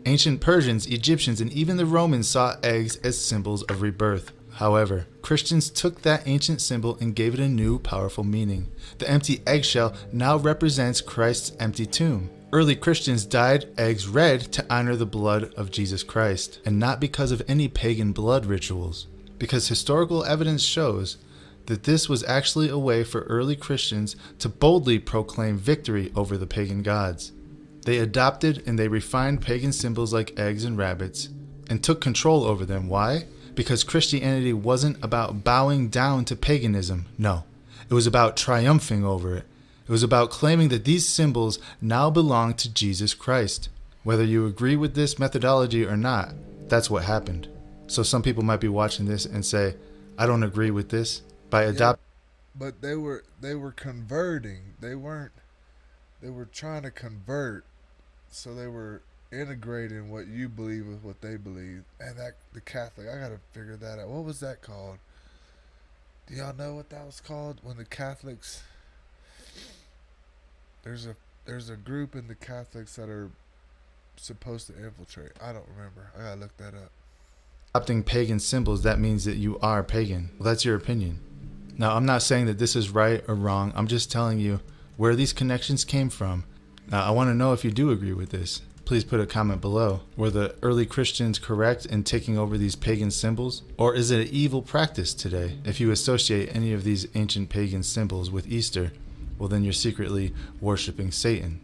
Ancient Persians, Egyptians, and even the Romans saw eggs as symbols of rebirth. However, Christians took that ancient symbol and gave it a new, powerful meaning. The empty eggshell now represents Christ's empty tomb. Early Christians dyed eggs red to honor the blood of Jesus Christ, and not because of any pagan blood rituals. Because historical evidence shows that this was actually a way for early Christians to boldly proclaim victory over the pagan gods. They adopted and they refined pagan symbols like eggs and rabbits and took control over them. Why? Because Christianity wasn't about bowing down to paganism. No, it was about triumphing over it. It was about claiming that these symbols now belong to Jesus Christ. Whether you agree with this methodology or not, that's what happened. So some people might be watching this and say, I don't agree with this. By adopting. but they were converting. They were trying to convert, so they were integrating what you believe with what they believe. And that the Catholic, I gotta figure that out. What was that called? Do y'all know what that was called? When the Catholics, there's a group in the Catholics that are supposed to infiltrate. I don't remember. I gotta look that up. Adopting pagan symbols, that means that you are pagan. Well, that's your opinion. Now, I'm not saying that this is right or wrong. I'm just telling you where these connections came from. Now, I want to know if you do agree with this. Please put a comment below. Were the early Christians correct in taking over these pagan symbols? Or is it an evil practice today? If you associate any of these ancient pagan symbols with Easter, well, then you're secretly worshiping Satan.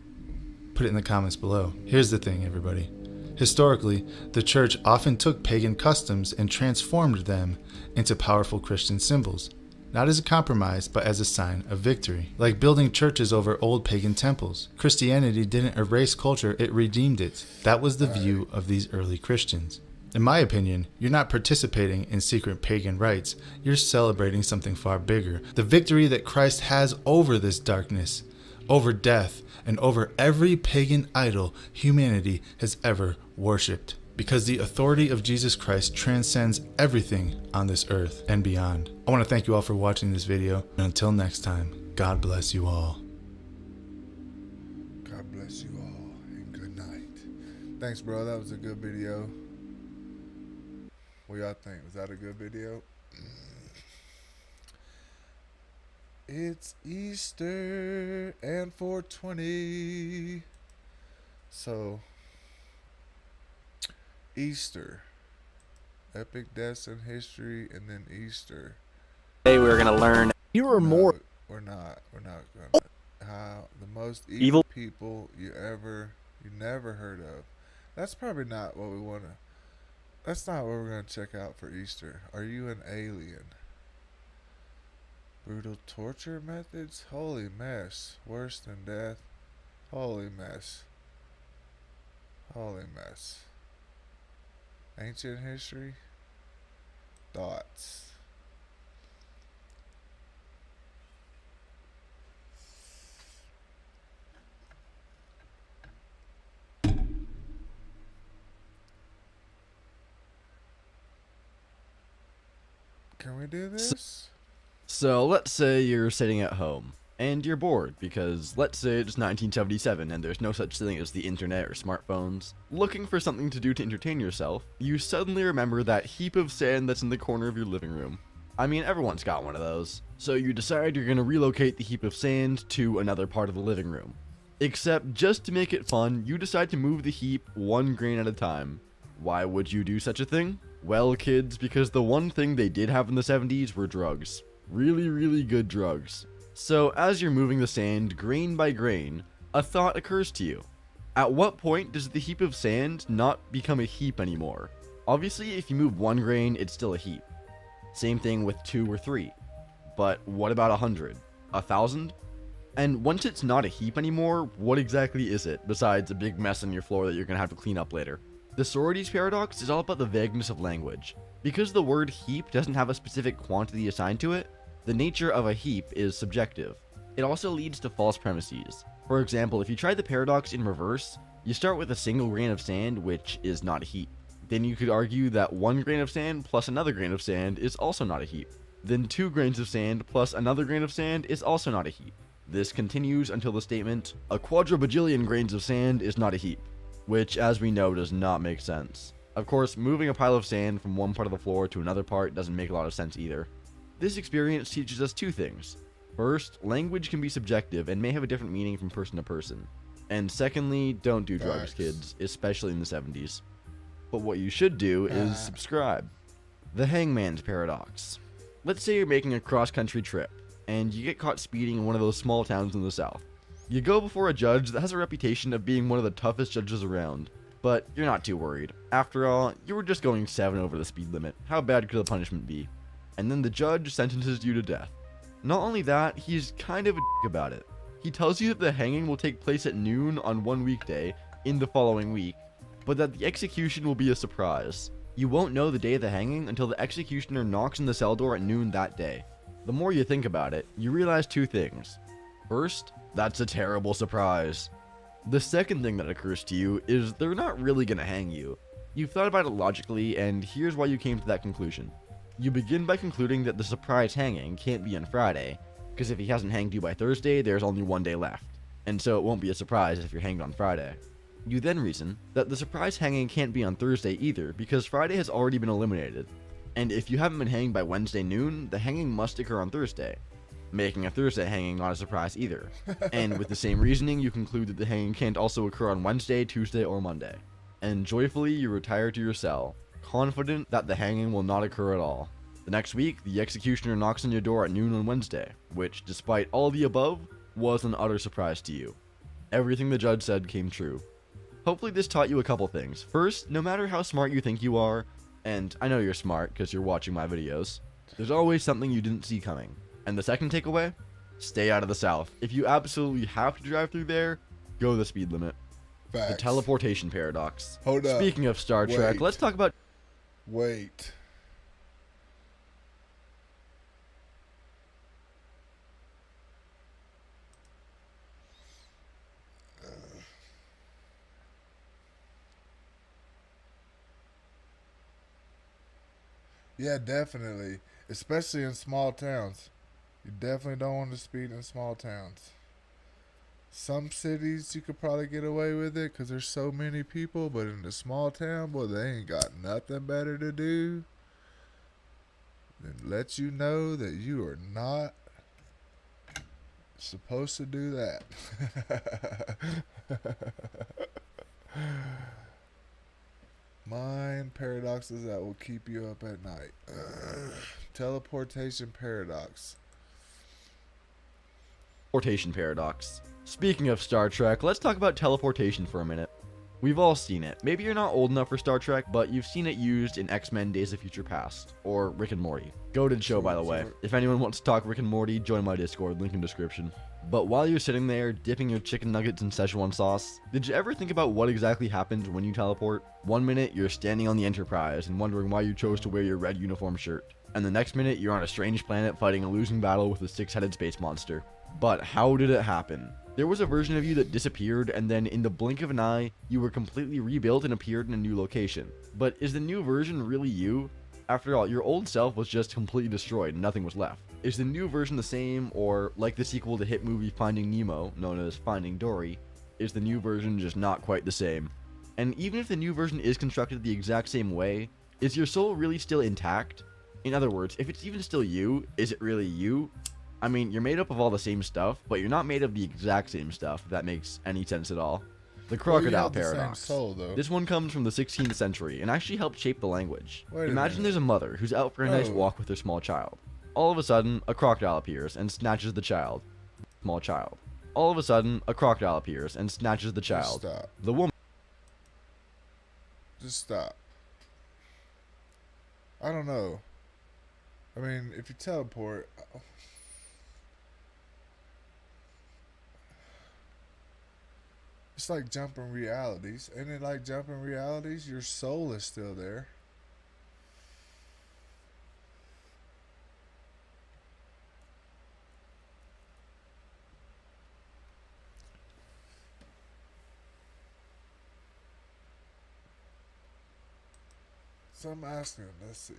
Put it in the comments below. Here's the thing, everybody. Historically, the church often took pagan customs and transformed them into powerful Christian symbols. Not as a compromise, but as a sign of victory. Like building churches over old pagan temples. Christianity didn't erase culture, it redeemed it. That was the view of these early Christians. In my opinion, you're not participating in secret pagan rites, you're celebrating something far bigger. The victory that Christ has over this darkness, over death, and over every pagan idol humanity has ever worshipped. Because the authority of Jesus Christ transcends everything on this earth and beyond. I want to thank you all for watching this video, and until next time, God bless you all. God bless you all, and good night. Thanks, bro. That was a good video. What y'all think? Was that a good video? It's Easter and 420. So, Easter. Epic deaths in history, and then Easter. Today we're gonna learn Here are more. No, we're not gonna. How the most evil people you never heard of. That's probably not what we wanna. That's not what we're gonna check out for Easter. Are you an alien? Brutal torture methods? Holy mess. Worse than death? Holy mess. Holy mess. Ancient history? Thoughts. Can we do this? So let's say you're sitting at home and you're bored because let's say it's 1977 and there's no such thing as the internet or smartphones. Looking for something to do to entertain yourself, you suddenly remember that heap of sand that's in the corner of your living room. I mean, everyone's got one of those. So you decide you're gonna relocate the heap of sand to another part of the living room. Except just to make it fun, you decide to move the heap one grain at a time. Why would you do such a thing? Well, kids, because the one thing they did have in the 70s were drugs. Really, really good drugs. So as you're moving the sand grain by grain, a thought occurs to you. At what point does the heap of sand not become a heap anymore? Obviously, if you move one grain, it's still a heap. Same thing with 2 or 3. But what about 100? 1,000? And once it's not a heap anymore, what exactly is it, besides a big mess on your floor that you're gonna have to clean up later? The Sorites paradox is all about the vagueness of language. Because the word heap doesn't have a specific quantity assigned to it, the nature of a heap is subjective. It also leads to false premises. For example, if you try the paradox in reverse, you start with a single grain of sand, which is not a heap. Then you could argue that 1 grain of sand plus another grain of sand is also not a heap. Then 2 grains of sand plus another grain of sand is also not a heap. This continues until the statement, a quadribajillion grains of sand is not a heap, which as we know does not make sense. Of course, moving a pile of sand from one part of the floor to another part doesn't make a lot of sense either. This experience teaches us 2 things. First, language can be subjective and may have a different meaning from person to person. And secondly, don't do drugs, kids, especially in the 70s. But what you should do is subscribe. The Hangman's Paradox. Let's say you're making a cross-country trip, and you get caught speeding in one of those small towns in the south. You go before a judge that has a reputation of being one of the toughest judges around, but you're not too worried. After all, you were just going 7 over the speed limit. How bad could the punishment be? And then the judge sentences you to death. Not only that, he's kind of a dick about it. He tells you that the hanging will take place at noon on one weekday in the following week, but that the execution will be a surprise. You won't know the day of the hanging until the executioner knocks on the cell door at noon that day. The more you think about it, you realize 2 things. First, that's a terrible surprise. The second thing that occurs to you is they're not really gonna hang you. You've thought about it logically, and here's why you came to that conclusion. You begin by concluding that the surprise hanging can't be on Friday, because if he hasn't hanged you by Thursday, there's only 1 day left, and so it won't be a surprise if you're hanged on Friday. You then reason that the surprise hanging can't be on Thursday either, because Friday has already been eliminated, and if you haven't been hanged by Wednesday noon, the hanging must occur on Thursday, making a Thursday hanging not a surprise either. And with the same reasoning, you conclude that the hanging can't also occur on Wednesday, Tuesday, or Monday. And joyfully, you retire to your cell, confident that the hanging will not occur at all. The next week, the executioner knocks on your door at noon on Wednesday, which, despite all the above, was an utter surprise to you. Everything the judge said came true. Hopefully this taught you a couple things. First, no matter how smart you think you are, and I know you're smart because you're watching my videos, there's always something you didn't see coming. And the second takeaway? Stay out of the South. If you absolutely have to drive through there, go the speed limit. Facts. The teleportation paradox. Hold up. Speaking of Star Trek, Wait. let's talk about... Wait. Yeah, definitely. Especially in small towns. You definitely don't want to speed in small towns. Some cities you could probably get away with it because there's so many people, but in the small town, boy, they ain't got nothing better to do than let you know that you are not supposed to do that. Mind paradoxes that will keep you up at night. Teleportation paradox. Teleportation paradox. Speaking of Star Trek, let's talk about teleportation for a minute. We've all seen it. Maybe you're not old enough for Star Trek, but you've seen it used in X-Men Days of Future Past, or Rick and Morty. Goated show, by the way. If anyone wants to talk Rick and Morty, join my Discord, link in description. But while you're sitting there, dipping your chicken nuggets in Szechuan sauce, did you ever think about what exactly happens when you teleport? One minute, you're standing on the Enterprise and wondering why you chose to wear your red uniform shirt. And the next minute, you're on a strange planet fighting a losing battle with a 6-headed space monster. But how did it happen? There was a version of you that disappeared, and then in the blink of an eye, you were completely rebuilt and appeared in a new location. But is the new version really you? After all, your old self was just completely destroyed and nothing was left. Is the new version the same, or like the sequel to hit movie Finding Nemo, known as Finding Dory, is the new version just not quite the same? And even if the new version is constructed the exact same way, is your soul really still intact? In other words, if it's even still you, is it really you? I mean, you're made up of all the same stuff, but you're not made of the exact same stuff, if that makes any sense at all. The crocodile have the same paradox. soul, though. This one comes from the 16th century and actually helped shape the language. Wait a Imagine minute. there's a mother who's out for a nice Oh. walk with her small child. All of a sudden, a crocodile appears and snatches the child. Small child. All of a sudden, a crocodile appears and snatches the child. stop. The woman. Just stop. I don't know. I mean, if you teleport, it's like jumping realities. Ain't it like jumping realities? Your soul is still there. So I'm asking, let's see.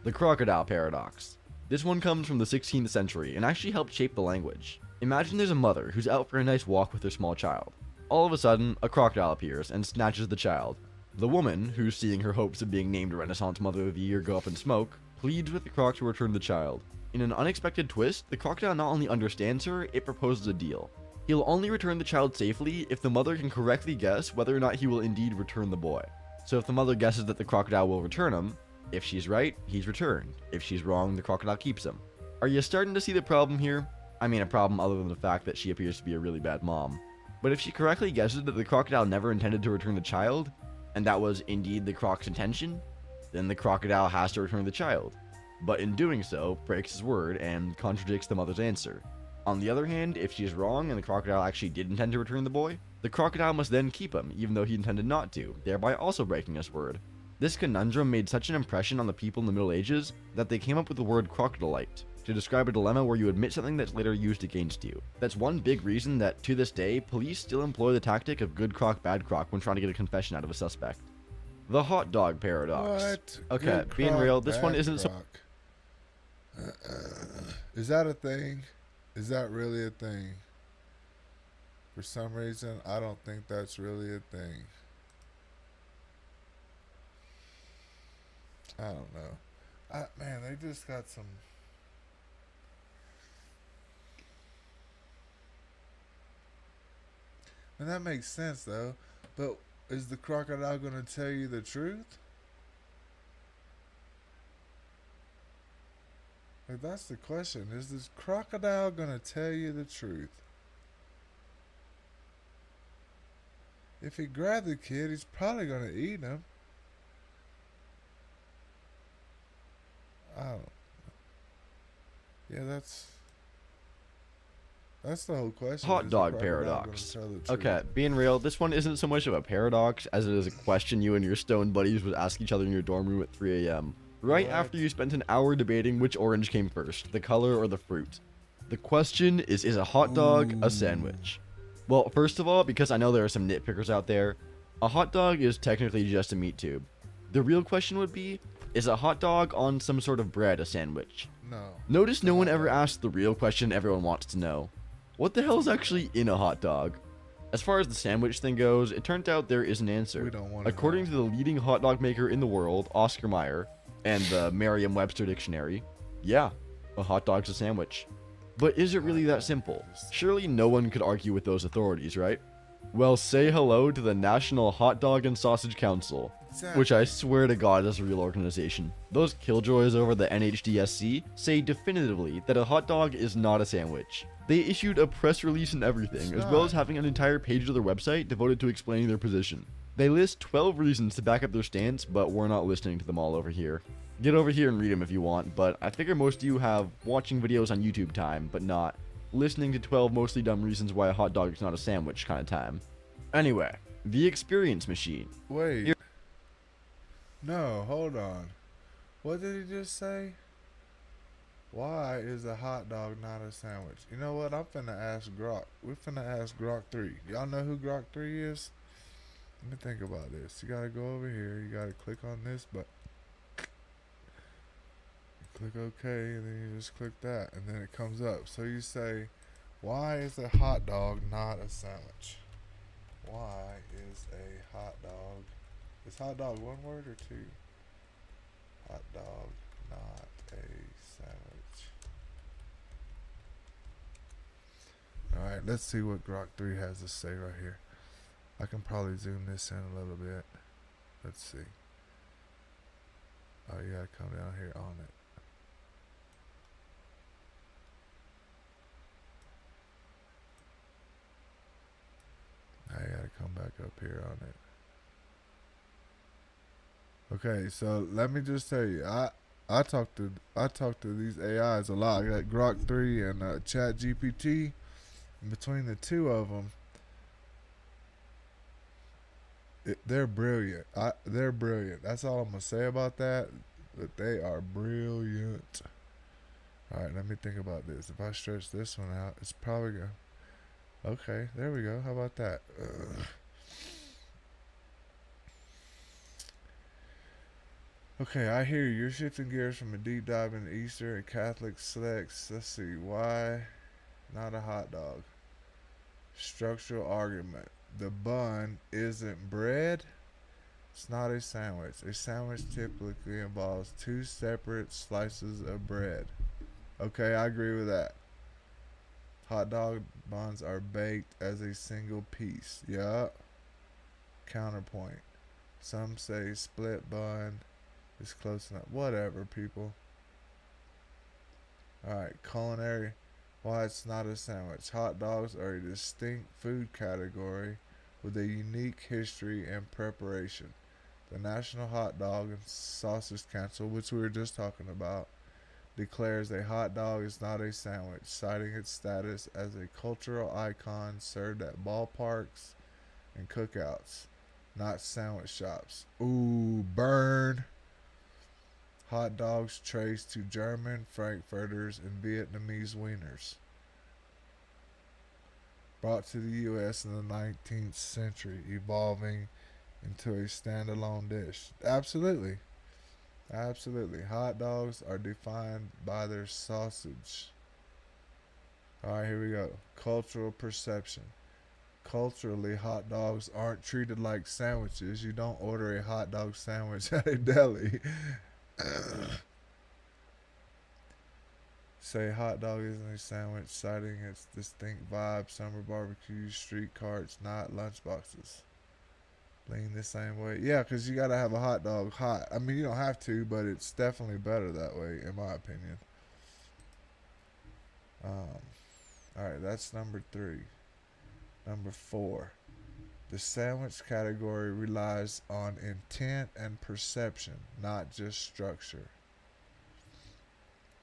The crocodile paradox. This one comes from the 16th century and actually helped shape the language. Imagine there's a mother who's out for a nice walk with her small child. All of a sudden, a crocodile appears and snatches the child. The woman, who's seeing her hopes of being named Renaissance Mother of the Year go up in smoke, pleads with the croc to return the child. In an unexpected twist, the crocodile not only understands her, it proposes a deal. He'll only return the child safely if the mother can correctly guess whether or not he will indeed return the boy. So if the mother guesses that the crocodile will return him, if she's right, he's returned. If she's wrong, the crocodile keeps him. Are you starting to see the problem here? I mean, a problem other than the fact that she appears to be a really bad mom. But if she correctly guesses that the crocodile never intended to return the child, and that was indeed the croc's intention, then the crocodile has to return the child. But in doing so, breaks his word and contradicts the mother's answer. On the other hand, if she is wrong and the crocodile actually did intend to return the boy, the crocodile must then keep him, even though he intended not to, thereby also breaking his word. This conundrum made such an impression on the people in the Middle Ages that they came up with the word crocodilite to describe a dilemma where you admit something that's later used against you. That's one big reason that, to this day, police still employ the tactic of good croc, bad croc when trying to get a confession out of a suspect. The hot dog paradox. What? Okay, Good being croc, real, this one bad isn't so... croc. Is that a thing? Is that really a thing? For some reason, I don't think that's really a thing. I don't know. Man, they just got some. And that makes sense, though. But is the crocodile going to tell you the truth? Like, that's the question. Is this crocodile going to tell you the truth? If he grabbed the kid, he's probably going to eat him. I don't. Yeah, that's the whole question. Hot Is the dog crocodile gonna paradox. tell the truth? Okay, being real, this one isn't so much of a paradox as it is a question you and your stoned buddies would ask each other in your dorm room at 3 a.m. Right What? after you spent an hour debating which orange came first, the color or the fruit. The question is a hot dog a sandwich? Well, first of all, because I know there are some nitpickers out there, a hot dog is technically just a meat tube. The real question would be, is a hot dog on some sort of bread a sandwich? No. Notice no one ever asked the real question everyone wants to know. What the hell is actually in a hot dog? As far as the sandwich thing goes, it turns out there is an answer. We don't wanna According to the leading hot dog maker in the world, Oscar Mayer, and the Merriam-Webster dictionary, yeah, a hot dog's a sandwich. But is it really that simple? Surely no one could argue with those authorities, right? Well, say hello to the National Hot Dog and Sausage Council, which I swear to God is a real organization. Those killjoys over the NHDSC say definitively that a hot dog is not a sandwich. They issued a press release and everything, as well as having an entire page of their website devoted to explaining their position. They list 12 reasons to back up their stance, but we're not listening to them all over here. Get over here and read them if you want, but I figure most of you have watching videos on YouTube time, but not listening to 12 mostly dumb reasons why a hot dog is not a sandwich kind of time. Anyway, the experience machine. Wait. No, hold on. What did he just say? Why is a hot dog not a sandwich? You know what? I'm finna ask Grok. We're finna ask Grok 3. Y'all know who Grok 3 is? Let me think about this. You gotta go over here. You gotta click on this, but click OK, and then you just click that, and then it comes up. So you say, why is a hot dog not a sandwich? Why is a hot dog? Is hot dog one word or two? Hot dog not a sandwich. Alright, let's see what Grok 3 has to say right here. I can probably zoom this in a little bit. Let's see. Oh, you gotta come down here on it. I gotta come back up here on it. Okay, so let me just tell you, I talk to these AIs a lot. I got Grok 3 and ChatGPT. Between the two of them, they're brilliant. They're brilliant. That's all I'm gonna say about that. But they are brilliant. All right, let me think about this. If I stretch this one out, it's probably gonna. Okay, there we go. How about that? Okay, I hear you. You're shifting gears from a deep dive into Easter and Catholic selects. Let's see. Why not a hot dog? Structural argument. The bun isn't bread. It's not a sandwich. A sandwich typically involves two separate slices of bread. Okay, I agree with that. Hot dog buns are baked as a single piece. Yup. Counterpoint. Some say split bun is close enough. Whatever, people. Alright, culinary. Why it's not a sandwich. Hot dogs are a distinct food category with a unique history and preparation. The National Hot Dog and Sausage Council, which we were just talking about, declares a hot dog is not a sandwich, citing its status as a cultural icon served at ballparks and cookouts, not sandwich shops. Ooh, burn. Hot dogs traced to German Frankfurters and Vietnamese wieners. Brought to the U.S. in the 19th century, evolving into a standalone dish. Absolutely. Absolutely. Hot dogs are defined by their sausage. Alright, here we go. Cultural perception. Culturally, hot dogs aren't treated like sandwiches. You don't order a hot dog sandwich at a deli. Say hot dog isn't a sandwich, citing its distinct vibe. Summer barbecues, street carts, not lunchboxes. Lean the same way. Yeah, because you got to have a hot dog hot. I mean, you don't have to, but it's definitely better that way, in my opinion. Alright, that's number 3. Number 4. The sandwich category relies on intent and perception, not just structure.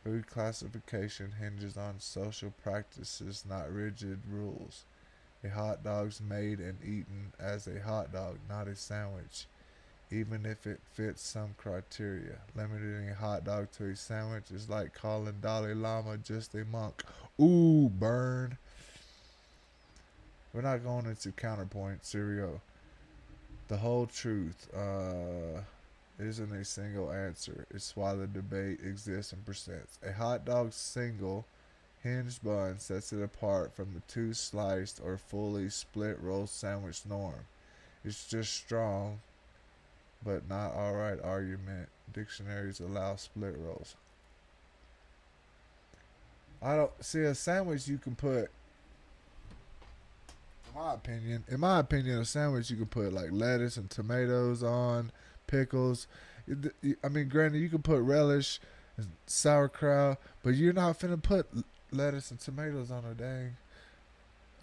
Food classification hinges on social practices, not rigid rules. A hot dog's made and eaten as a hot dog, not a sandwich, even if it fits some criteria. Limiting a hot dog to a sandwich is like calling Dalai Lama just a monk. Ooh, burn. We're not going into counterpoint, Serio. The whole truth isn't a single answer. It's why the debate exists and persists. A hot dog's single hinged bun sets it apart from the two sliced or fully split roll sandwich norm. It's just strong, but not alright argument. Dictionaries allow split rolls. I don't see a sandwich you can put. In my opinion, a sandwich you can put like lettuce and tomatoes on, pickles. I mean, granted, you can put relish and sauerkraut, but you're not finna put lettuce and tomatoes on a dang.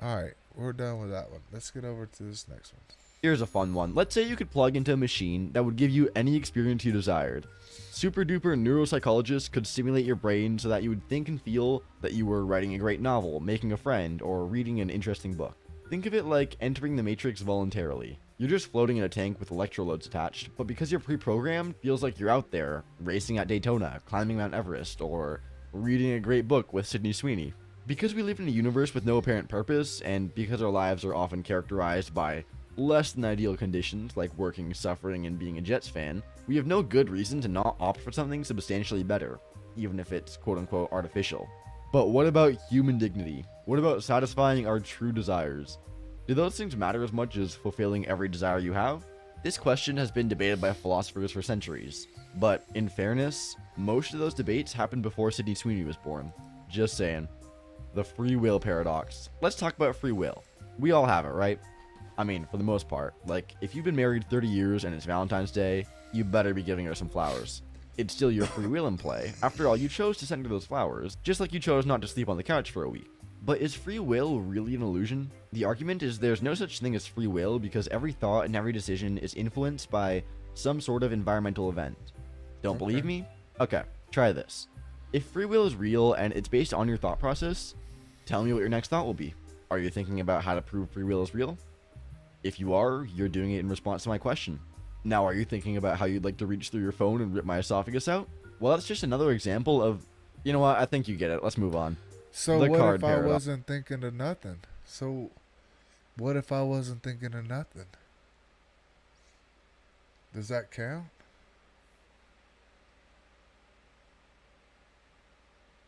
Alright, we're done with that one. Let's get over to this next one. Here's a fun one. Let's say you could plug into a machine that would give you any experience you desired. Super duper neuropsychologists could stimulate your brain so that you would think and feel that you were writing a great novel, making a friend, or reading an interesting book. Think of it like entering the Matrix voluntarily. You're just floating in a tank with electrodes attached, but because you're pre-programmed, feels like you're out there, racing at Daytona, climbing Mount Everest, or reading a great book with Sydney Sweeney. Because we live in a universe with no apparent purpose, and because our lives are often characterized by less than ideal conditions like working, suffering, and being a Jets fan, we have no good reason to not opt for something substantially better. even if it's quote unquote artificial. But what about human dignity? What about satisfying our true desires? Do those things matter as much as fulfilling every desire you have? This question has been debated by philosophers for centuries. But in fairness, most of those debates happened before Sydney Sweeney was born. Just saying. The free will paradox. Let's talk about free will. We all have it, right? I mean, for the most part. Like, if you've been married 30 years and it's Valentine's Day, you better be giving her some flowers. It's still your free will in play. After all, you chose to send her those flowers, just like you chose not to sleep on the couch for a week. But is free will really an illusion? The argument is there's no such thing as free will because every thought and every decision is influenced by some sort of environmental event. Don't believe me? Okay, try this. If free will is real and it's based on your thought process, tell me what your next thought will be. Are you thinking about how to prove free will is real? If you are, you're doing it in response to my question. Now, are you thinking about how you'd like to reach through your phone and rip my esophagus out? Well, that's just another example of, you know what, I think you get it. Let's move on. So The what card if I paradox. wasn't thinking of nothing? So what if I wasn't thinking of nothing? Does that count?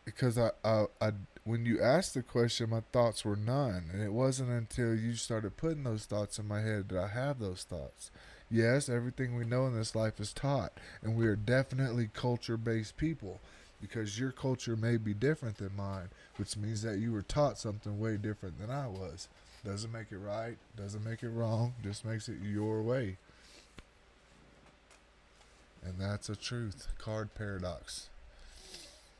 Because I when you asked the question, my thoughts were none, and it wasn't until you started putting those thoughts in my head that I have those thoughts. Yes, everything we know in this life is taught, and we are definitely culture-based people, because your culture may be different than mine, which means that you were taught something way different than I was. Doesn't make it right, doesn't make it wrong, just makes it your way. And that's a truth. Card paradox.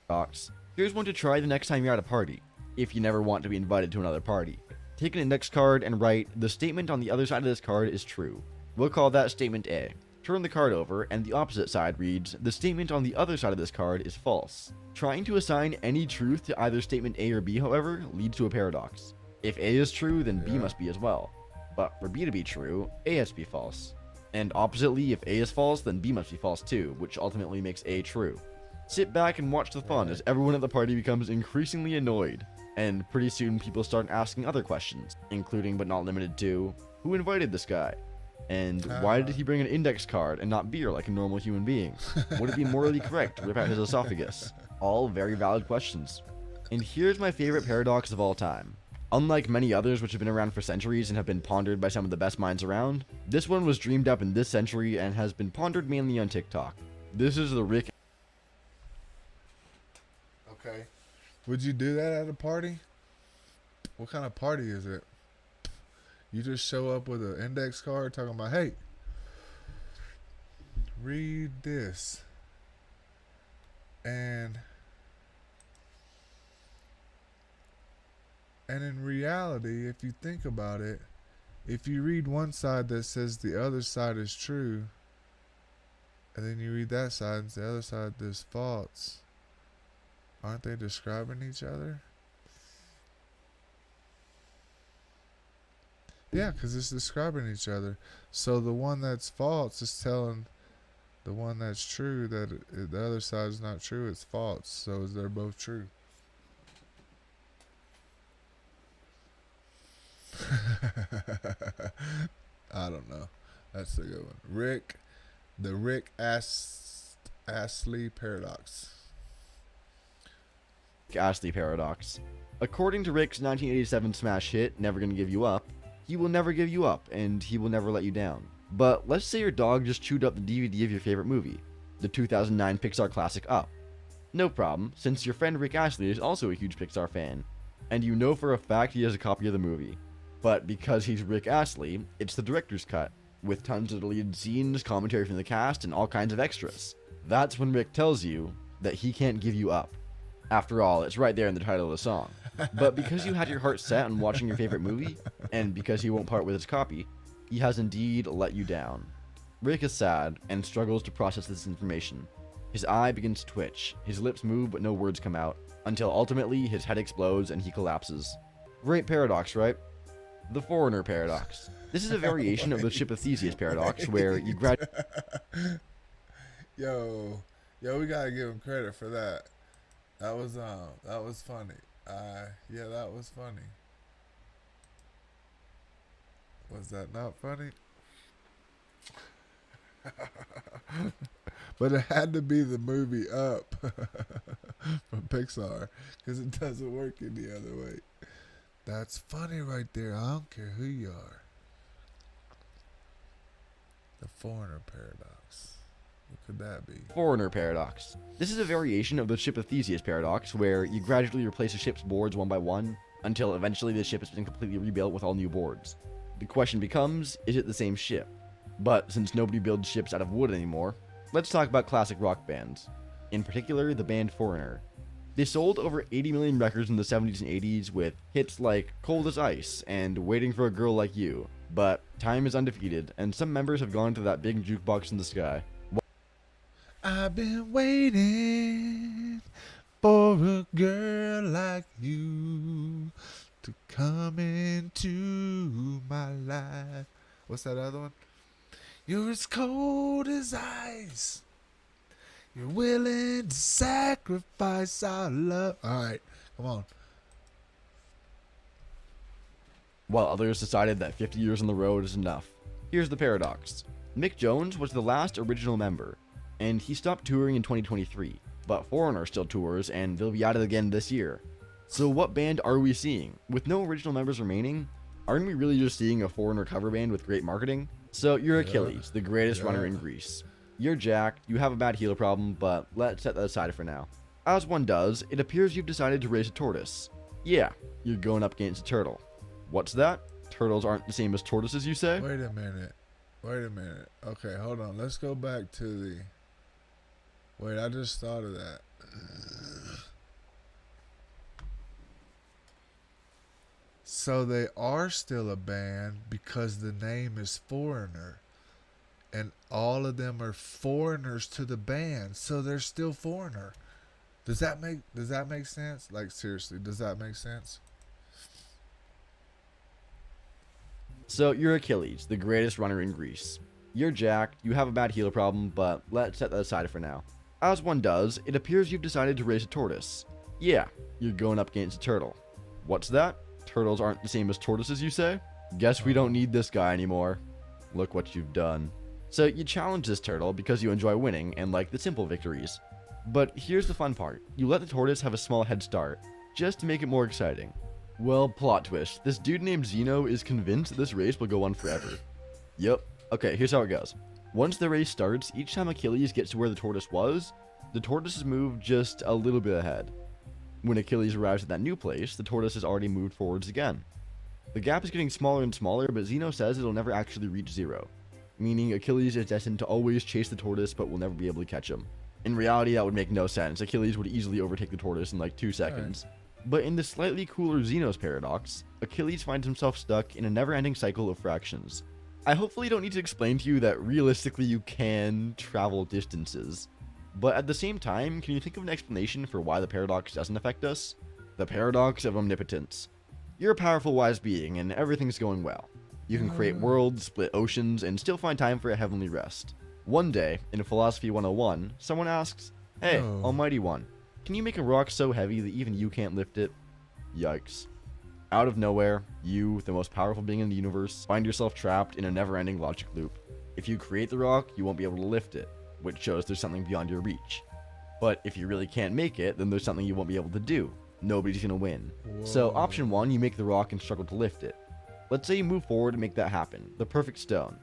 Box. Here's one to try the next time you're at a party, if you never want to be invited to another party. Take an index card and write, the statement on the other side of this card is true. We'll call that statement A. Turn the card over, and the opposite side reads, the statement on the other side of this card is false. Trying to assign any truth to either statement A or B, however, leads to a paradox. If A is true, then B must be as well. But for B to be true, A has to be false. And oppositely, if A is false, then B must be false too, which ultimately makes A true. Sit back and watch the fun as everyone at the party becomes increasingly annoyed, and pretty soon people start asking other questions, including but not limited to, who invited this guy? And why did he bring an index card and not beer like a normal human being? Would it be morally correct to rip out his esophagus? All very valid questions. And here's my favorite paradox of all time. Unlike many others which have been around for centuries and have been pondered by some of the best minds around, this one was dreamed up in this century and has been pondered mainly on TikTok. This is the Rick. Okay. Would you do that at a party? What kind of party is it? You just show up with an index card talking about, hey, read this. And in reality, if you think about it, if you read one side that says the other side is true, and then you read that side and the other side is false, aren't they describing each other? Yeah, because it's describing each other. So the one that's false is telling the one that's true that the other side is not true, it's false. So they're both true. I don't know. That's a good one. The Rick Astley paradox. Astley paradox. According to Rick's 1987 smash hit, Never Gonna Give You Up, he will never give you up, and he will never let you down. But let's say your dog just chewed up the DVD of your favorite movie, the 2009 Pixar classic Up. No problem, since your friend Rick Astley is also a huge Pixar fan, and you know for a fact he has a copy of the movie. But because he's Rick Astley, it's the director's cut, with tons of deleted scenes, commentary from the cast, and all kinds of extras. That's when Rick tells you that he can't give you up. After all, it's right there in the title of the song. But because you had your heart set on watching your favorite movie, and because he won't part with his copy, he has indeed let you down. Rick is sad and struggles to process this information. His eye begins to twitch, his lips move but no words come out, until ultimately his head explodes and he collapses. Great paradox, right? The Foreigner paradox. This is a variation of the Ship of Theseus paradox, where you Yo, we gotta give him credit for that. That was funny. Yeah, that was funny. Was that not funny? But it had to be the movie Up from Pixar because it doesn't work any other way. That's funny right there. I don't care who you are. The Foreigner Paradox. What could that be? Foreigner paradox. This is a variation of the ship of Theseus paradox, where you gradually replace a ship's boards one by one until eventually the ship has been completely rebuilt with all new boards. The question becomes, is it the same ship? But since nobody builds ships out of wood anymore, let's talk about classic rock bands. In particular, the band Foreigner. They sold over 80 million records in the 70s and 80s with hits like Cold as Ice and Waiting for a Girl Like You. But time is undefeated, and some members have gone to that big jukebox in the sky. I've been waiting for a girl like you to come into my life. What's that other one? You're as cold as ice. You're willing to sacrifice our love. All right, come on. While others decided that 50 years on the road is enough. Here's the paradox. Mick Jones was the last original member, and he stopped touring in 2023, but Foreigner still tours and they'll be at it again this year. So what band are we seeing? With no original members remaining, aren't we really just seeing a Foreigner cover band with great marketing? So you're Achilles, the greatest runner in Greece. You're jacked, you have a bad heel problem, but let's set that aside for now. As one does, it appears you've decided to raise a tortoise. Yeah, you're going up against a turtle. What's that? Turtles aren't the same as tortoises, you say? Wait a minute. Okay, hold on. Let's go back to the... Wait, I just thought of that. So they are still a band because the name is Foreigner. And all of them are foreigners to the band. So they're still Foreigner. Does that make sense? Like, seriously, does that make sense? So you're Achilles, the greatest runner in Greece. You're jacked, you have a bad heel problem, but let's set that aside for now. As one does, it appears you've decided to raise a tortoise. Yeah, you're going up against a turtle. What's that? Turtles aren't the same as tortoises, you say? Guess we don't need this guy anymore. Look what you've done. So you challenge this turtle because you enjoy winning and like the simple victories. But here's the fun part. You let the tortoise have a small head start, just to make it more exciting. Well, plot twist. This dude named Zeno is convinced this race will go on forever. Yep. Okay, here's how it goes. Once the race starts, each time Achilles gets to where the tortoise was, the tortoise is moved just a little bit ahead. When Achilles arrives at that new place, the tortoise has already moved forwards again. The gap is getting smaller and smaller, but Zeno says it'll never actually reach zero, meaning Achilles is destined to always chase the tortoise but will never be able to catch him. In reality, that would make no sense. Achilles would easily overtake the tortoise in like 2 seconds. But in the slightly cooler Zeno's paradox, Achilles finds himself stuck in a never-ending cycle of fractions. I hopefully don't need to explain to you that realistically you can travel distances. But at the same time, can you think of an explanation for why the paradox doesn't affect us? The paradox of omnipotence. You're a powerful, wise being, and everything's going well. You can create worlds, split oceans, and still find time for a heavenly rest. One day, in Philosophy 101, someone asks, "Hey, Almighty One, can you make a rock so heavy that even you can't lift it?" Yikes. Out of nowhere, you, the most powerful being in the universe, find yourself trapped in a never-ending logic loop. If you create the rock, you won't be able to lift it, which shows there's something beyond your reach. But if you really can't make it, then there's something you won't be able to do. Nobody's gonna win. So option 1, you make the rock and struggle to lift it. Let's say you move forward and make that happen. The perfect stone.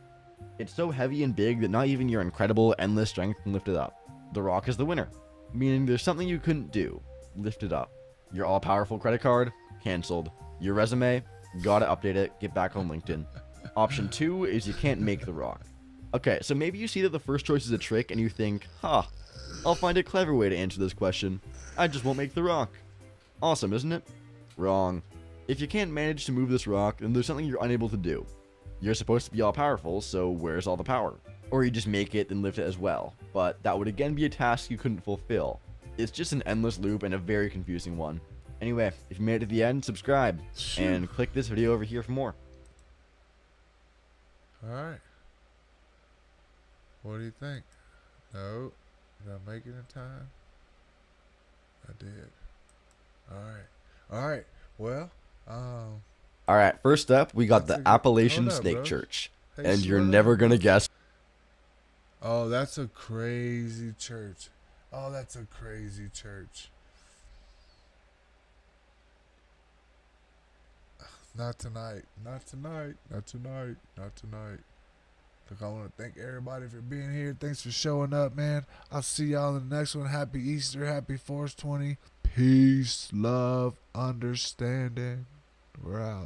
It's so heavy and big that not even your incredible, endless strength can lift it up. The rock is the winner, meaning there's something you couldn't do. Lift it up. Your all-powerful credit card? Cancelled. Your resume? Gotta update it, get back on LinkedIn. Option 2 is you can't make the rock. Okay, so maybe you see that the first choice is a trick and you think, I'll find a clever way to answer this question. I just won't make the rock. Awesome, isn't it? Wrong. If you can't manage to move this rock, then there's something you're unable to do. You're supposed to be all-powerful, so where's all the power? Or you just make it and lift it as well, but that would again be a task you couldn't fulfill. It's just an endless loop and a very confusing one. Anyway, if you made it to the end, subscribe, and click this video over here for more. Alright. What do you think? No? Did I make it in time? I did. Alright. Well, Alright, first up, we got That's the a good- Appalachian hold up, Snake bro. Church. Hey, And you're slow never down. gonna guess. Oh, that's a crazy church. Oh, that's a crazy church. Not tonight. Not tonight. Not tonight. Not tonight. Look, I want to thank everybody for being here. Thanks for showing up, man. I'll see y'all in the next one. Happy Easter. Happy 420. Peace, love, understanding. We're out.